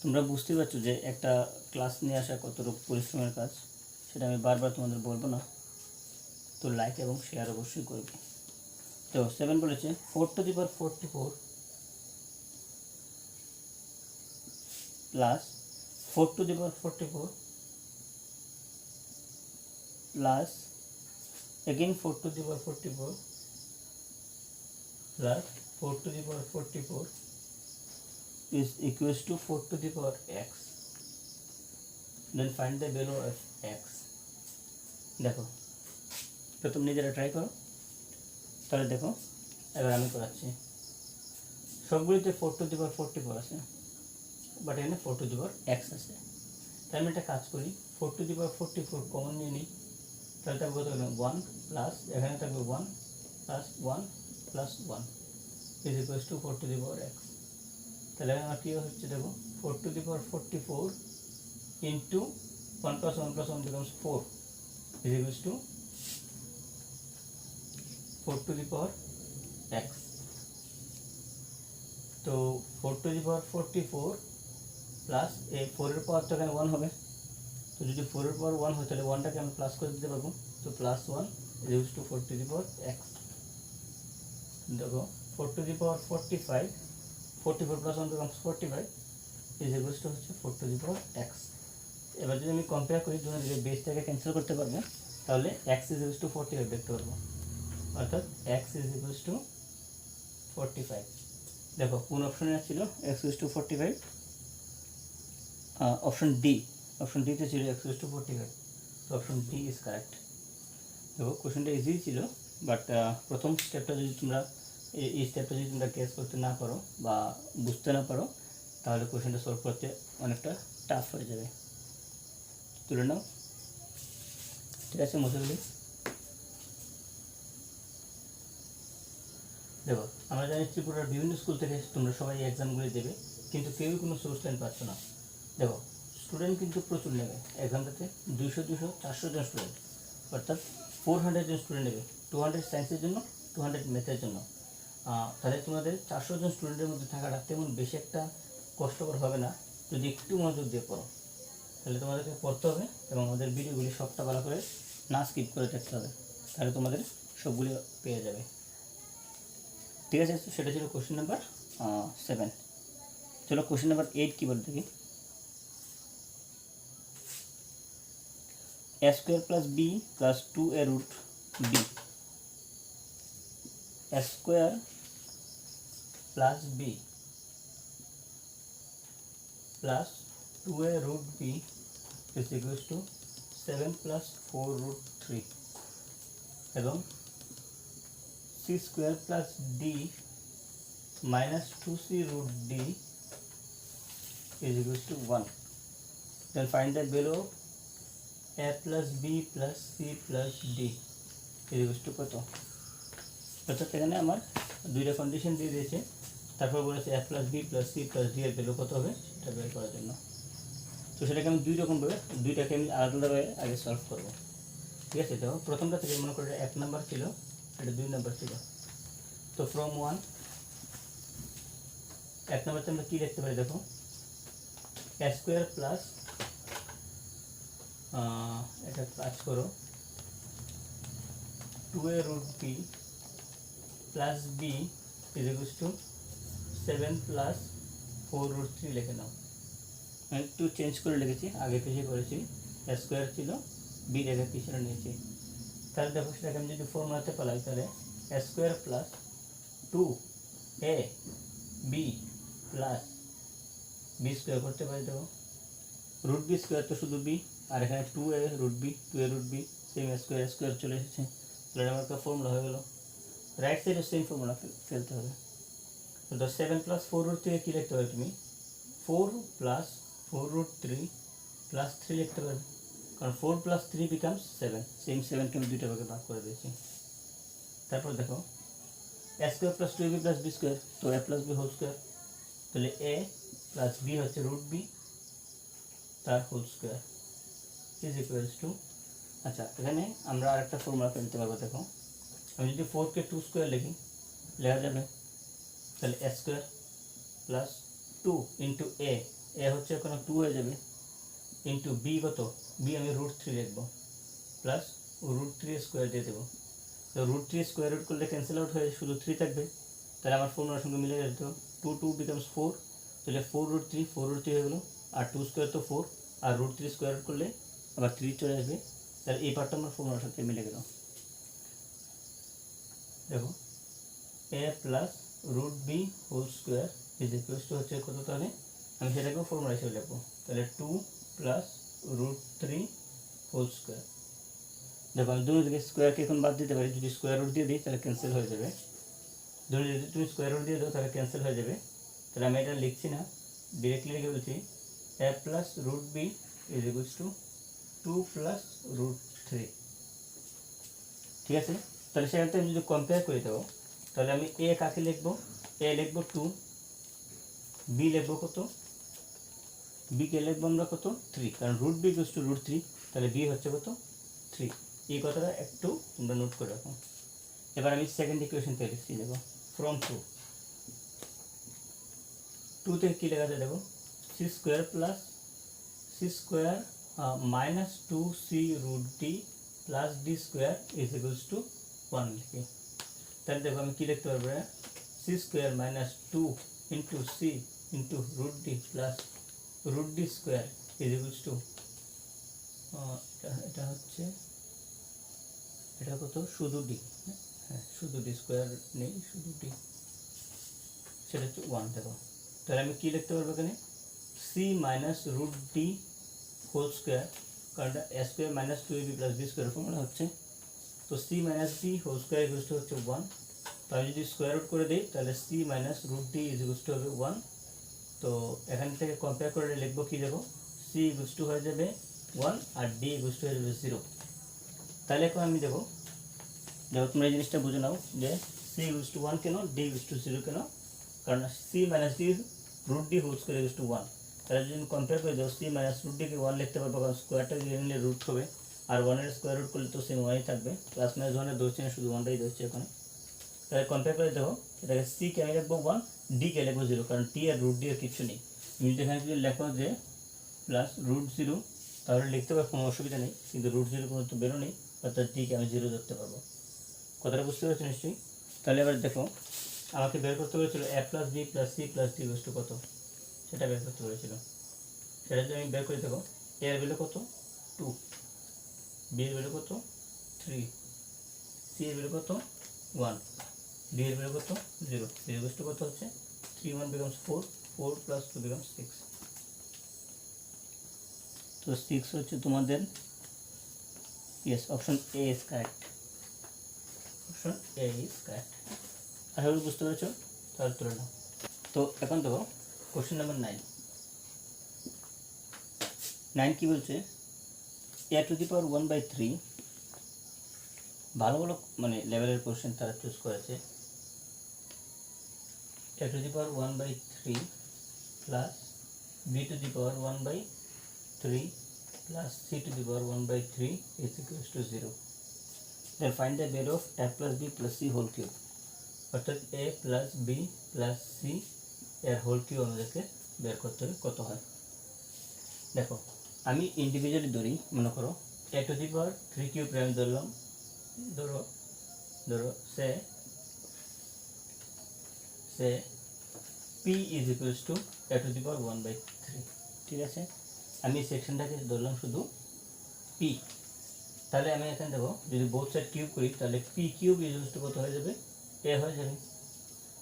Speaker 1: তোমরা বুঝতেই পারছো যে একটা ক্লাস নিয়ে আসা কতটুকু পরিশ্রমের কাজ, সেটা আমি বারবার তোমাদের বলবো না, তো লাইক এবং শেয়ার অবশ্যই করবে। তো 7 বলেছে 4⁴ plus 4⁴ plus again 4⁴ plus 4⁴ is equals to 4⁴x, then find the value of x। দেখো তো তুমি নিজেরা ট্রাই করো, তাহলে দেখো এবার আমি করাচ্ছি। সবগুলিতে 4⁴ আছে, বাট এখানে 4⁴x আছে। তাই আমি একটা কাজ করি, 4⁴ কমন নিয়ে নিই, তাহলে থাকবে কত হলো 1 প্লাস এখানে থাকবে 1 plus 1 plus 1 is equals two 4⁴x। তাহলে আমার কী হচ্ছে দেখো 4⁴ into 1 + 1 + 1 becomes 4 is equals two 4⁴x। তো তো 4^44 প্লাস এই 4-এর পাওয়ার তো এখানে 1 হবে, তো যদি 4-এর পাওয়ার 1 হয় তাহলে 1টাকে আমি প্লাস করে দিতে পারবো, তো প্লাস 1 ইজ টু 4^x। দেখো 4^45, 44 plus 1 becomes 45 is equals to হচ্ছে 4^x। এবার যদি আমি কম্পেয়ার করি দুটো দিকে বেসটাকে ক্যান্সেল করতে পারবো, তাহলে x ইজ ইকুয়ালস টু 45 দেখতে পারবো, অর্থাৎ x ইজ ইকুয়ালস টু 45। দেখো কোন অপশনে ছিল x is to 45, option D তে ছিল x ইজ টু 45, তো অপশন ডি ইজ কারেক্ট। দেখো কোশ্চেনটা ইজি ছিল, বাট প্রথম স্টেপটা যদি তোমরা এই স্টেপটা যদি তোমরা কেস করতে না পারো বা বুঝতে না পারো, তাহলে কোশ্চেনটা সলভ করতে অনেকটা টাফ হয়ে যাবে। তুলে নাও, ঠিক আছে মুসুলি। দেখো আমরা জানি ত্রিপুরার বিভিন্ন স্কুল থেকে তোমরা সবাই এক্সামগুলি দেবে, কিন্তু কেউই কোনো সোর্স লাইন পাচ্ছ না। দেখো স্টুডেন্ট কিন্তু প্রচুর নেবে, এক ঘন্টাতে 200-400 জন স্টুডেন্ট, অর্থাৎ 400 জন স্টুডেন্ট নেবে, 200 সায়েন্সের জন্য, 200 ম্যাথের জন্য। তাহলে তোমাদের 400 জন স্টুডেন্টের মধ্যে থাকাটা তেমন বেশি একটা কষ্টকর হবে না যদি একটু মনোযোগ দিয়ে পড়ো। তাহলে তোমাদেরকে পড়তে হবে এবং আমাদের ভিডিওগুলি সবটা ভালো করে না স্কিপ করে দেখতে হবে, তাহলে তোমাদের সবগুলি পেয়ে যাবে। ঠিক আছে, তো সেটা ছিল কোশ্চেন নাম্বার 7। চলো কোশ্চেন নাম্বার 8 কী বলে দেখি। a square plus b plus 2a root b, a square plus b plus 2a root b is equals to 7 plus 4 root 3 এবং c square plus d minus 2c root d is equals to 1. Then find the value of a plus b plus c plus d is equals to কত। অর্থাৎ এখানে আমার দুইটা condition দিয়ে দিয়েছে, তারপর বলেছে a plus b plus c plus d এর ভ্যালু কত হবে সেটা বের করার জন্য। তো সেটাকে আমি দুইটাকে আমি আলাদাভাবে আগে সলভ করবো। ঠিক আছে, তো প্রথমটা থেকে মনে করে 1 নাম্বার ছিল, এটা 2 নাম্বার ছিল। তো ফ্রম 1 নাম্বারতে আমরা কী দেখতে পারি, দেখো a স্কোয়ার প্লাস, এটা কাজ করো 2a root b plus b is equals to 7 plus 4 root 3 লিখে নাও। আমি একটু চেঞ্জ করে লিখেছি, আগে পিছিয়ে করেছি, a স্কোয়ার ছিল b রেখে পিছনে নিয়েছি। তাহলে দেখো সেটাকে আমি যদি ফর্মুলাতে পালাই, তাহলে a square plus 2a b plus b square করতে পারি। দেখো রুট বি স্কোয়ার তো শুধু বি, আর এখানে 2a root b, 2a root b same square চলে এসেছে, তাহলে আমার একটা ফর্মুলা হয়ে গেল। রাইট সাইডে সেম ফর্মুলা ফেলতে হবে। তো 7 plus 4 root 3 কী লিখতে পারো তুমি, 4 plus 4 root 3 plus 3 লিখতে পারবে, কারণ 4 plus 3 becomes 7, সেম 7কে আমি দুইটা ভাগে ভাগ করে দিয়েছি। তারপর দেখো a square plus 2ab plus b square, তো a plus b whole square, তাহলে a প্লাস b হচ্ছে রুট b তার whole square is equals to, আচ্ছা এখানে আমরা আরেকটা ফর্মুলা ফেলতে পারবো। দেখো আমি যদি 4কে 2 স্কোয়ার লিখি, লেখা যাবে, তাহলে a স্কোয়ার প্লাস 2 ইন্টু এ হচ্ছে ওখানে 2 হয়ে যাবে, ইন্টু বি কত, বি আমি রুট 3 লিখবো, প্লাস রুট 3 স্কোয়ার দিয়ে দেবো। তো রুট 3 স্কোয়ার রুট করলে ক্যান্সেল আউট হয়ে শুধু 3 থাকবে, তাহলে আমার ফর্মুলার সঙ্গে মিলে যেত 2 2 বিকামস 4, তাহলে 4 root 3 হয়ে গেলো, আর 2 স্কোয়ার তো 4, আর রুট 3 স্কোয়ার রুট করলে আবার 3 চলে আসবে, তাহলে এই পার্টটা আমার ফর্মুলার সাথে মিলে গেল। দেখো a plus root B whole square is equals to হচ্ছে কত, তাহলে আমি সেটাকেও ফর্মুলা হিসেবে লিখবো, তাহলে 2 প্লাস রুট 3 হোল স্কোয়ার। দেখো আমি দুটো দিকে স্কোয়ারকে এখন বাদ দিতে পারি, যদি স্কোয়ার রুট দিয়ে দিই তাহলে ক্যান্সেল হয়ে যাবে, যদি তুমি স্কোয়ার রুট দিয়ে দাও তাহলে ক্যান্সেল হয়ে যাবে। তাহলে আমি এটা লিখছি না, ডিরেক্টলি লিখে বলছি a plus root B is equals to 2 plus root 3। ঠিক আছে, তাহলে সেখানে আমি যদি কম্পেয়ার করে দেবো, তাহলে আমি এ কাকে লিখবো, এ লিখবো 2, বি লিখবো কত, বিকে লিখবো আমরা কত 3, কারণ root B equals to root 3, তাহলে বি হচ্ছে কত 3। এই কথাটা একটু তোমরা নোট করে রাখো। এবার আমি সেকেন্ড ইকুয়েশন পেয়ে লিখছি, দেখো ফ্রম 2 টু থেকে কী লেখা যায় দেখো, C square plus C square minus two C root D plus D square is equals to one লিখি। তাহলে দেখো আমি কী লিখতে পারবো, C square minus two into C into root D plus root D square is equals to, এটা হচ্ছে, এটা কত, শুধু ডি, হ্যাঁ শুধু ডি স্কোয়ার নেই, শুধু ডি, সেটা হচ্ছে ওয়ান। দেখো তাহলে আমি কী লিখতে পারবো এখানে, c minus root D whole square, কারণ a square minus two a b plus b square formula হচ্ছে, তো c minus d whole square equals to হচ্ছে ওয়ান। তো আমি যদি স্কোয়ার রুট করে দিই তাহলে c minus root d is equals to হবে ওয়ান। তো এখান থেকে কম্পেয়ার করে লিখবো কী দেবো, সি ইকুয়ালস টু হয়ে যাবে ওয়ান আর ডি ইকুয়ালস টু হয়ে যাবে জিরো। তাহলে এখন আমি দেখো তোমরা এই জিনিসটা বুঝে নাও যে সি ইকুয়ালস টু ওয়ান কেন, ডি ইকুয়ালস টু জিরো কেন, কারণ C minus D root D whole square equals to one. তাহলে যদি কম্পেয়ার করে দাও, সি মাইনাস রুট ডিকে ওয়ান লিখতে পারবো, কারণ স্কোয়ারটা যদি নিলে রুট হবে, আর ওয়ানের স্কোয়ার রুট করলে তো সেম ওয়ানই থাকবে, প্লাস মাইনাস ওয়ানের দোষ চিহ্ন শুধু ওয়ানটাই ধরছে এখানে। তাহলে কম্পেয়ার করে দেখো, এটাকে সি কে আমি লিখবো ওয়ান, ডি কে লিখবো জিরো, কারণ টি আর রুট ডি এর কিছু নেই। তুমি যদি এখানে যদি লেখো যে প্লাস রুট জিরো, তাহলে লিখতে পারবো, কোনো অসুবিধা নেই, কিন্তু রুট জিরো কোনো তো বেরো নেই, অর্থাৎ টিকে আমি জিরো ধরতে পারবো। কথাটা বুঝতে পারছো নিশ্চয়ই? তাহলে এবার দেখো আমাকে বের করতে বলেছিল a plus B plus c plus d equals to কত, সেটা বের করতে বলেছিল। সেটা যদি আমি বের করে দেখো, এ এর ভ্যালু কত, টু, বি এর ভ্যালু কত, থ্রি, সি এর ভ্যালু কত, ওয়ান, ডি এর ভ্যালু কত, জিরো, ইকুয়ালস টু কত হচ্ছে, three one becomes four, four plus two becomes six. তো সিক্স হচ্ছে তোমাদের, yes, option a is correct, option a is correct. আশা করি বুঝতে পেরেছো, তাহলে তুলে নাও। তো এখন দেখো কোশ্চেন নাম্বার 9। 9 কি বলছে, এ টু দি পাওয়ার 1/3, ভালো ভালো মানে লেভেলের কোশ্চেন তারা চুজ করেছে। A to the power 1/3 plus b to the power 1/3 plus c to the power 1/3 is equals to 0. Then find the value of a plus b plus c whole cube. অর্থাৎ a plus b plus c এর whole cube আমাদেরকে বের করতে হবে কত হয়। দেখো আমি ইন্ডিভিজুয়ালি ধরি, মনে করো a to the power 3 cube আমি ধরলাম, ধরো সে p is equals to a to the power 1/3, ঠিক আছে। আমি সেকশনটাকে ধরলাম শুধু পি, তাহলে আমি এখানে দেখো যদি বোথ সাইড কিউব করি তাহলে পি কিউব ইকুয়ালস টু কত হয়ে যাবে, এ হয়ে যাবে,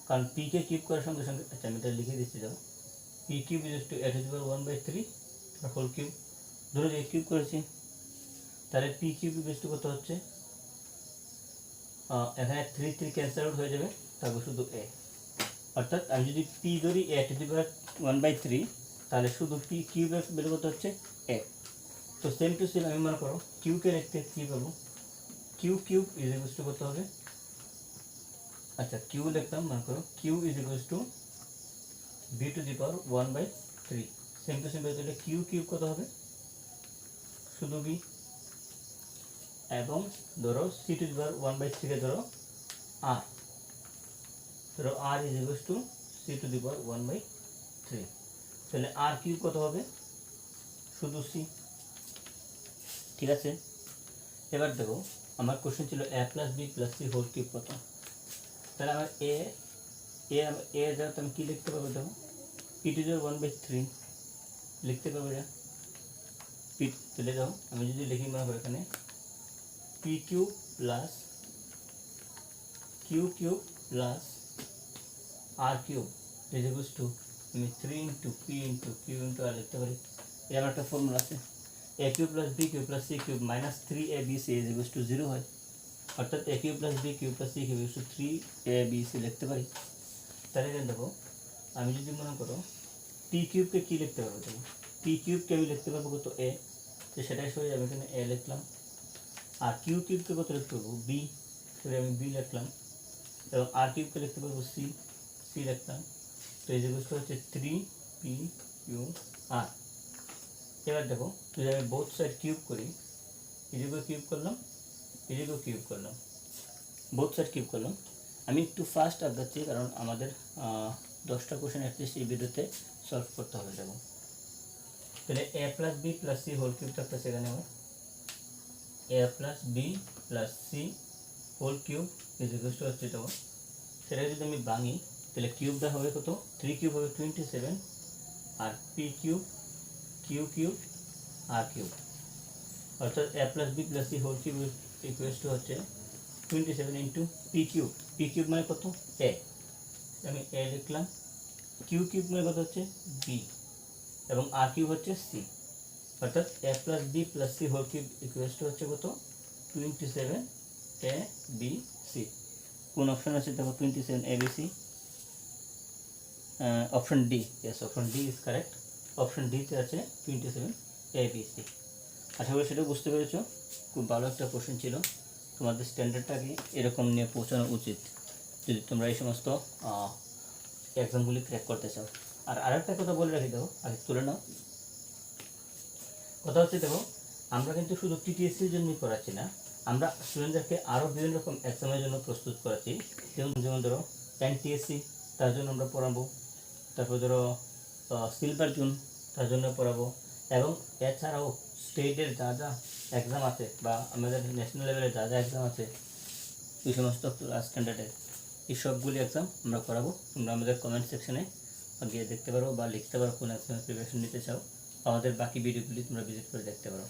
Speaker 1: কারণ পি কে কিউব করার সঙ্গে সঙ্গে, আচ্ছা আমি এটা লিখে দিচ্ছি, দেখো P cube equals to A to the power 1/3 আর হোল কিউব, ধরো যে কিউব করেছি, তাহলে পি কিউব ইকুয়ালস টু কত হচ্ছে, এখানে 3 3 ক্যান্সেল আউট হয়ে যাবে, তারপর শুধু এ, অর্থাৎ আমি যদি পি ধরি এ টু দি পাওয়ার 1/3, তাহলে শুধু পি কিউবের ভ্যালু কত হচ্ছে, এ। তো সেম টু সেম আমি মনে করো কিউকে লিখতে কী পাবো, Q cube is equals to কত হবে, আচ্ছা কিউ লিখতাম, মনে করো Q is equals to B to the power 1/3, same to same তাহলে কিউ কিউব কত হবে, শুধু বি, এবং ধরো সি টু দি পাওয়ার 1/3 কে ধরো আর, ধরো r is equals to c to the power 1/3, তাহলে আর কিউব কত হবে, শুধু সি, ঠিক আছে। এবার দেখো আমার কোশ্চেন ছিল a plus B plus C whole cube কত, তাহলে আমার এ যাতে আমি কী লিখতে পারবো, দেখো পি টু দি পাওয়ার 1/3 লিখতে পারবো, এটা পি, তাহলে দেখো আমি যদি লিখি মনে করো এখানে p cube plus q cube plus r cube is equals to, আমি 3 into p into q into r লিখতে পারি, এর আমার একটা ফর্মুলা আছে, a cube plus b cube plus c cube minus 3abc is equals to 0 হয়, অর্থাৎ a cube plus b cube plus c cube is to 3abc লিখতে পারি। তাহলে এখানে দেখো আমি যদি মনে করো পি কিউবকে কী লিখতে পারবো, দেখো পি কিউবকে আমি লিখতে পারবো কত, এ, তো সেটাই সরে যাবে, এখানে এ লিখলাম, আর কিউ কিউবকে কত লিখতে পারবো, বি, সেটা আমি বি লিখলাম, এবং আর কিউবকে লিখতে পারবো সি, সি লিখলাম, তো এই জিনিসটা হচ্ছে 3p/q/r। এবার দেখো যদি আমি বোথ সাইড কিউব করি, এদিকেও কিউব করলাম, এদিকেও কিউব করলাম, বোথ সাইড কিউব করলাম। আমি একটু ফাস্ট আগাচ্ছি কারণ আমাদের 10টা কোশ্চেন অ্যাটলিস্ট এই ভিডিওতে সলভ করতে হবে। দেখো তাহলে a plus B plus C whole cube থাকতেছে এখানে আমার a plus B plus C whole cube is equal to হচ্ছে দেখো সেটা যদি আমি ভাঙি তাহলে কিউবটা হবে কত 3 কিউব হবে 27 আর পি কিউব কিউ কিউব আর কিউব অর্থাৎ a plus B plus C whole cube equal to হচ্ছে 27 ইন্টু পি কিউব মানে কত a আমি a লিখলাম কিউ কিউব মানে কত হচ্ছে বি এবং আর কিউব হচ্ছে সি অর্থাৎ a plus B plus C whole cube equal to হচ্ছে কত 27 a b c কোন অপশন আছে দেখো 27 a b c option D yes option D is correct option D তে আছে 27 a b c আশা করি সেটা বুঝতে পেরেছো খুব ভালো একটা কোশ্চেন ছিল তোমাদের স্ট্যান্ডার্ডটাকে এরকম নিয়ে পৌঁছানো উচিত যদি তোমরা এই সমস্ত এক্সামগুলি ক্র্যাক করতে চাও। আর আরেকটা কথা বলে রাখি দেখো আগে তুলে নাও কথা হচ্ছে দেখো আমরা কিন্তু শুধু টিটিএসসির জন্যই করাচ্ছি না আমরা স্টুডেন্টদেরকে আরও বিভিন্ন রকম এক্সামের জন্য প্রস্তুত করাচ্ছি যেমন ধরো এনটিএসসি তার জন্য আমরা পড়াবো তারপর ধরো সিলভার জুন তার জন্য পড়াবো এবং এছাড়াও স্টেটের যা যা এক্সাম আছে বা আমাদের ন্যাশনাল লেভেলে যা যা এক্সাম আছে এই সমস্ত স্ট্যান্ডার্ডের এই সবগুলি এক্সাম আমরা করাবো তোমরা আমাদের কমেন্ট সেকশনে গিয়ে দেখতে পারো বা লিখতে পারো কোন এক্সামের প্রিপারেশন নিতে চাও আমাদের বাকি ভিডিওগুলি তোমরা ভিজিট করে দেখতে পারো।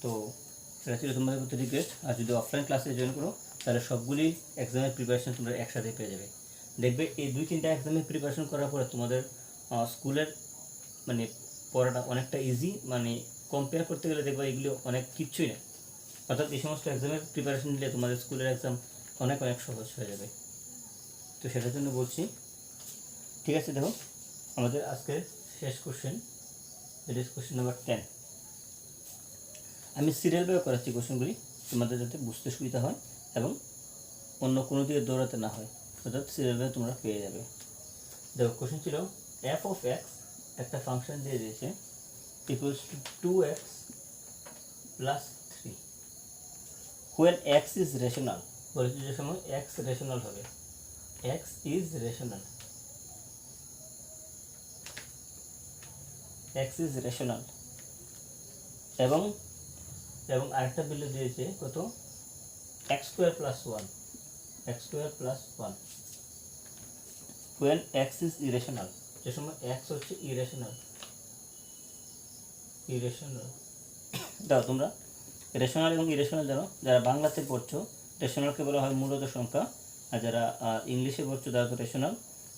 Speaker 1: তো সেটা ছিল তোমাদের প্রতি রিকোয়েস্ট আর যদি অফলাইন ক্লাসে জয়েন করো তাহলে সবগুলি এক্সামের প্রিপারেশন তোমরা একসাথে পেয়ে যাবে। দেখবে এই 2-3টা এক্সামের প্রিপারেশন করার পরে তোমাদের স্কুলের মানে পড়াটা অনেকটা ইজি মানে কম্পেয়ার করতে গেলে দেখবে এগুলো অনেক কিচ্ছুই না অর্থাৎ এই সমস্ত এক্সামের প্রিপারেশন নিলে তোমাদের স্কুলের এক্সাম অনেক সহজ হয়ে যাবে। তো সেটার জন্য বলছি ঠিক আছে। দেখো আমাদের আজকের শেষ question it is question number 10 আমি সিরিয়ালভাবে করাচ্ছি কোশ্চেনগুলি তোমাদের যাতে বুঝতে সুবিধা হয় এবং অন্য কোনো দিকে দৌড়াতে না হয় অর্থাৎ সিরিয়ালভাবে তোমরা পেয়ে যাবে। দেখো কোশ্চেন ছিল এফ অফ এক্স একটা ফাংশন দিয়ে দিয়েছে equals to 2x plus 3 when x is rational বলেছে যে সময় x রেশনাল হবে x is rational x is rational এবং আরেকটা ভ্যালু দিয়েছে কত x square plus 1 x square plus 1 when x is irrational যে সময় x হচ্ছে ইরেশনাল দাও তোমরা রেশনাল এবং ইরেশনাল জানো যারা বাংলাতে পড়ছো রেশনালকে বলা হয় মূলত সংখ্যা আর যারা ইংলিশে পড়ছো তারা তো রেশনাল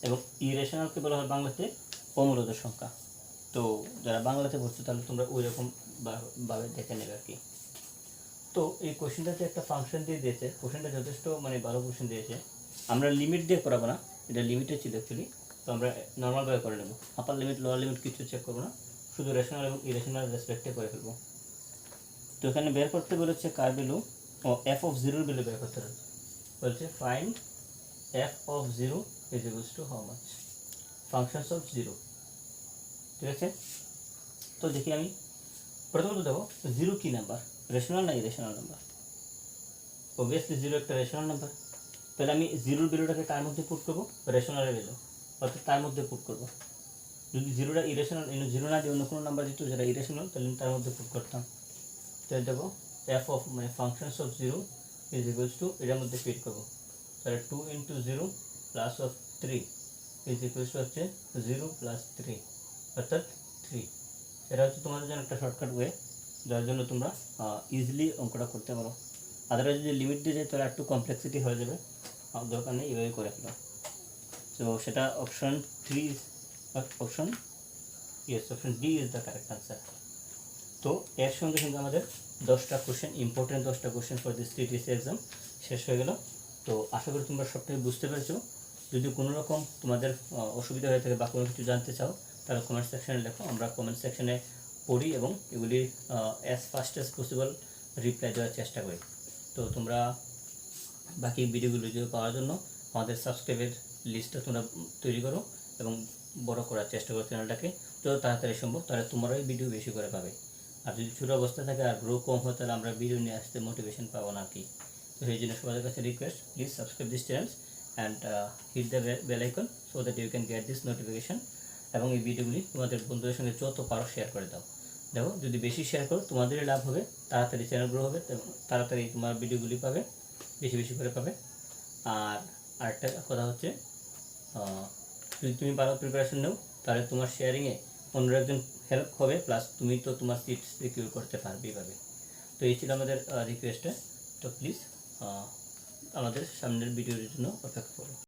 Speaker 1: এবং ইরেশনালকে বলা হয় বাংলাতে অমূলত সংখ্যা। তো যারা বাংলাতে পড়ছো তাহলে তোমরা ওই রকম ভাবে দেখে নেবে আর কি। তো এই কোশ্চেনটাতে একটা ফাংশন দিয়ে দিয়েছে কোশ্চেনটা যথেষ্ট মানে ভালো কোশ্চেন দিয়েছে আমরা লিমিট দিয়ে করাবো না এটা লিমিটে ছিল অ্যাকচুয়ালি তো আমরা নর্মালভাবে করে নেব আপার লিমিট লোয়ার লিমিট কিছু চেক করবো না শুধু রেশনাল এবং ইরেশনাল রেসপেক্টে করে ফেলবো। তো এখানে বের করতে বলেছে কার ভ্যালু ও এফ অফ জিরোর ভ্যালু বের করতে বলছে find F of zero is equals two how much functions of zero ঠিক আছে। তো দেখি আমি প্রথমত দেখো জিরো কি নাম্বার রেশনাল না ইরেশনাল নাম্বার অবভিয়াসলি জিরো একটা রেশনাল নাম্বার তাহলে আমি জিরোর ভ্যালুটাকে কার মধ্যে পুট করবো রেশনালের ভ্যালু অর্থাৎ তার মধ্যে পুট করবো যদি জিরোটা ইরেশনাল জিরো না দিয়ে অন্য কোনো নাম্বার দিত যেটা ইরেশনাল তাহলে তার মধ্যে পুট করতাম তাহলে দেখো এফ অফ মানে functions of zero is equals two এটার মধ্যে ফিট করবো তাহলে 2 into 0 plus of 3 is equals to হচ্ছে 0 প্লাস 3 অর্থাৎ 3 এটা হচ্ছে তোমাদের জন্য একটা শর্টকাট ওয়ে যার জন্য তোমরা ইজিলি অঙ্কটা করতে পারো আদারওয়াইজ যদি লিমিট দিয়ে যায় তাহলে একটু কমপ্লেক্সিটি হয়ে যাবে দরকার নেই এভাবে করে ফেলো। তো সেটা option 3 option yes option D is the correct answer. তো এর সঙ্গে সঙ্গে আমাদের 10টা কোশ্চেন ইম্পর্টেন্ট 10টা কোশ্চেন ফর দিস টিটিএসসি এক্সাম শেষ হয়ে গেল। তো আশা করি তোমরা সবটাই বুঝতে পেরেছো যদি কোনো রকম তোমাদের অসুবিধা হয়ে থাকে বা কোনো কিছু জানতে চাও তাহলে কমেন্ট সেকশনে লেখো আমরা কমেন্ট সেকশনে পড়ি এবং এগুলি as fast as possible reply দেওয়ার চেষ্টা করি। তো তোমরা বাকি ভিডিওগুলো পাওয়ার জন্য আমাদের সাবস্ক্রাইবের লিস্টটা তোমরা তৈরি করো এবং বড় করার চেষ্টা করো চ্যানেলটাকে যত তাড়াতাড়ি সম্ভব তাহলে তোমরাই ভিডিও বেশি করে পাবে আর যদি ছোটো অবস্থা থাকে আর গ্রো কম হয় তাহলে আমরা ভিডিও নিয়ে আসতে মোটিভেশন পাবো না আর কি। তো সেই জন্য সবার কাছে request please subscribe this channel and hit the bell icon so that you can get this notification এবং এই ভিডিওগুলি তোমাদের বন্ধুদের সঙ্গে যত পারো শেয়ার করে দাও। দেখো যদি বেশি শেয়ার করো তোমাদেরই লাভ হবে, তাড়াতাড়ি চ্যানেল গ্রো হবে এবং তাড়াতাড়ি তোমার ভিডিওগুলি পাবে, বেশি বেশি করে পাবে। আর আরেকটা কথা হচ্ছে যদি তুমি ভালো প্রিপারেশন নাও তাহলে তোমার শেয়ারিংয়ে অন্য একজন হেল্প হবে, প্লাস তুমি তো তোমার সিট সিকিউর করতে পারবেই পাবে। তো এই ছিল আমাদের রিকোয়েস্টটা। তো প্লিজ আমাদের সামনের ভিডিওর জন্য অপেক্ষা করো।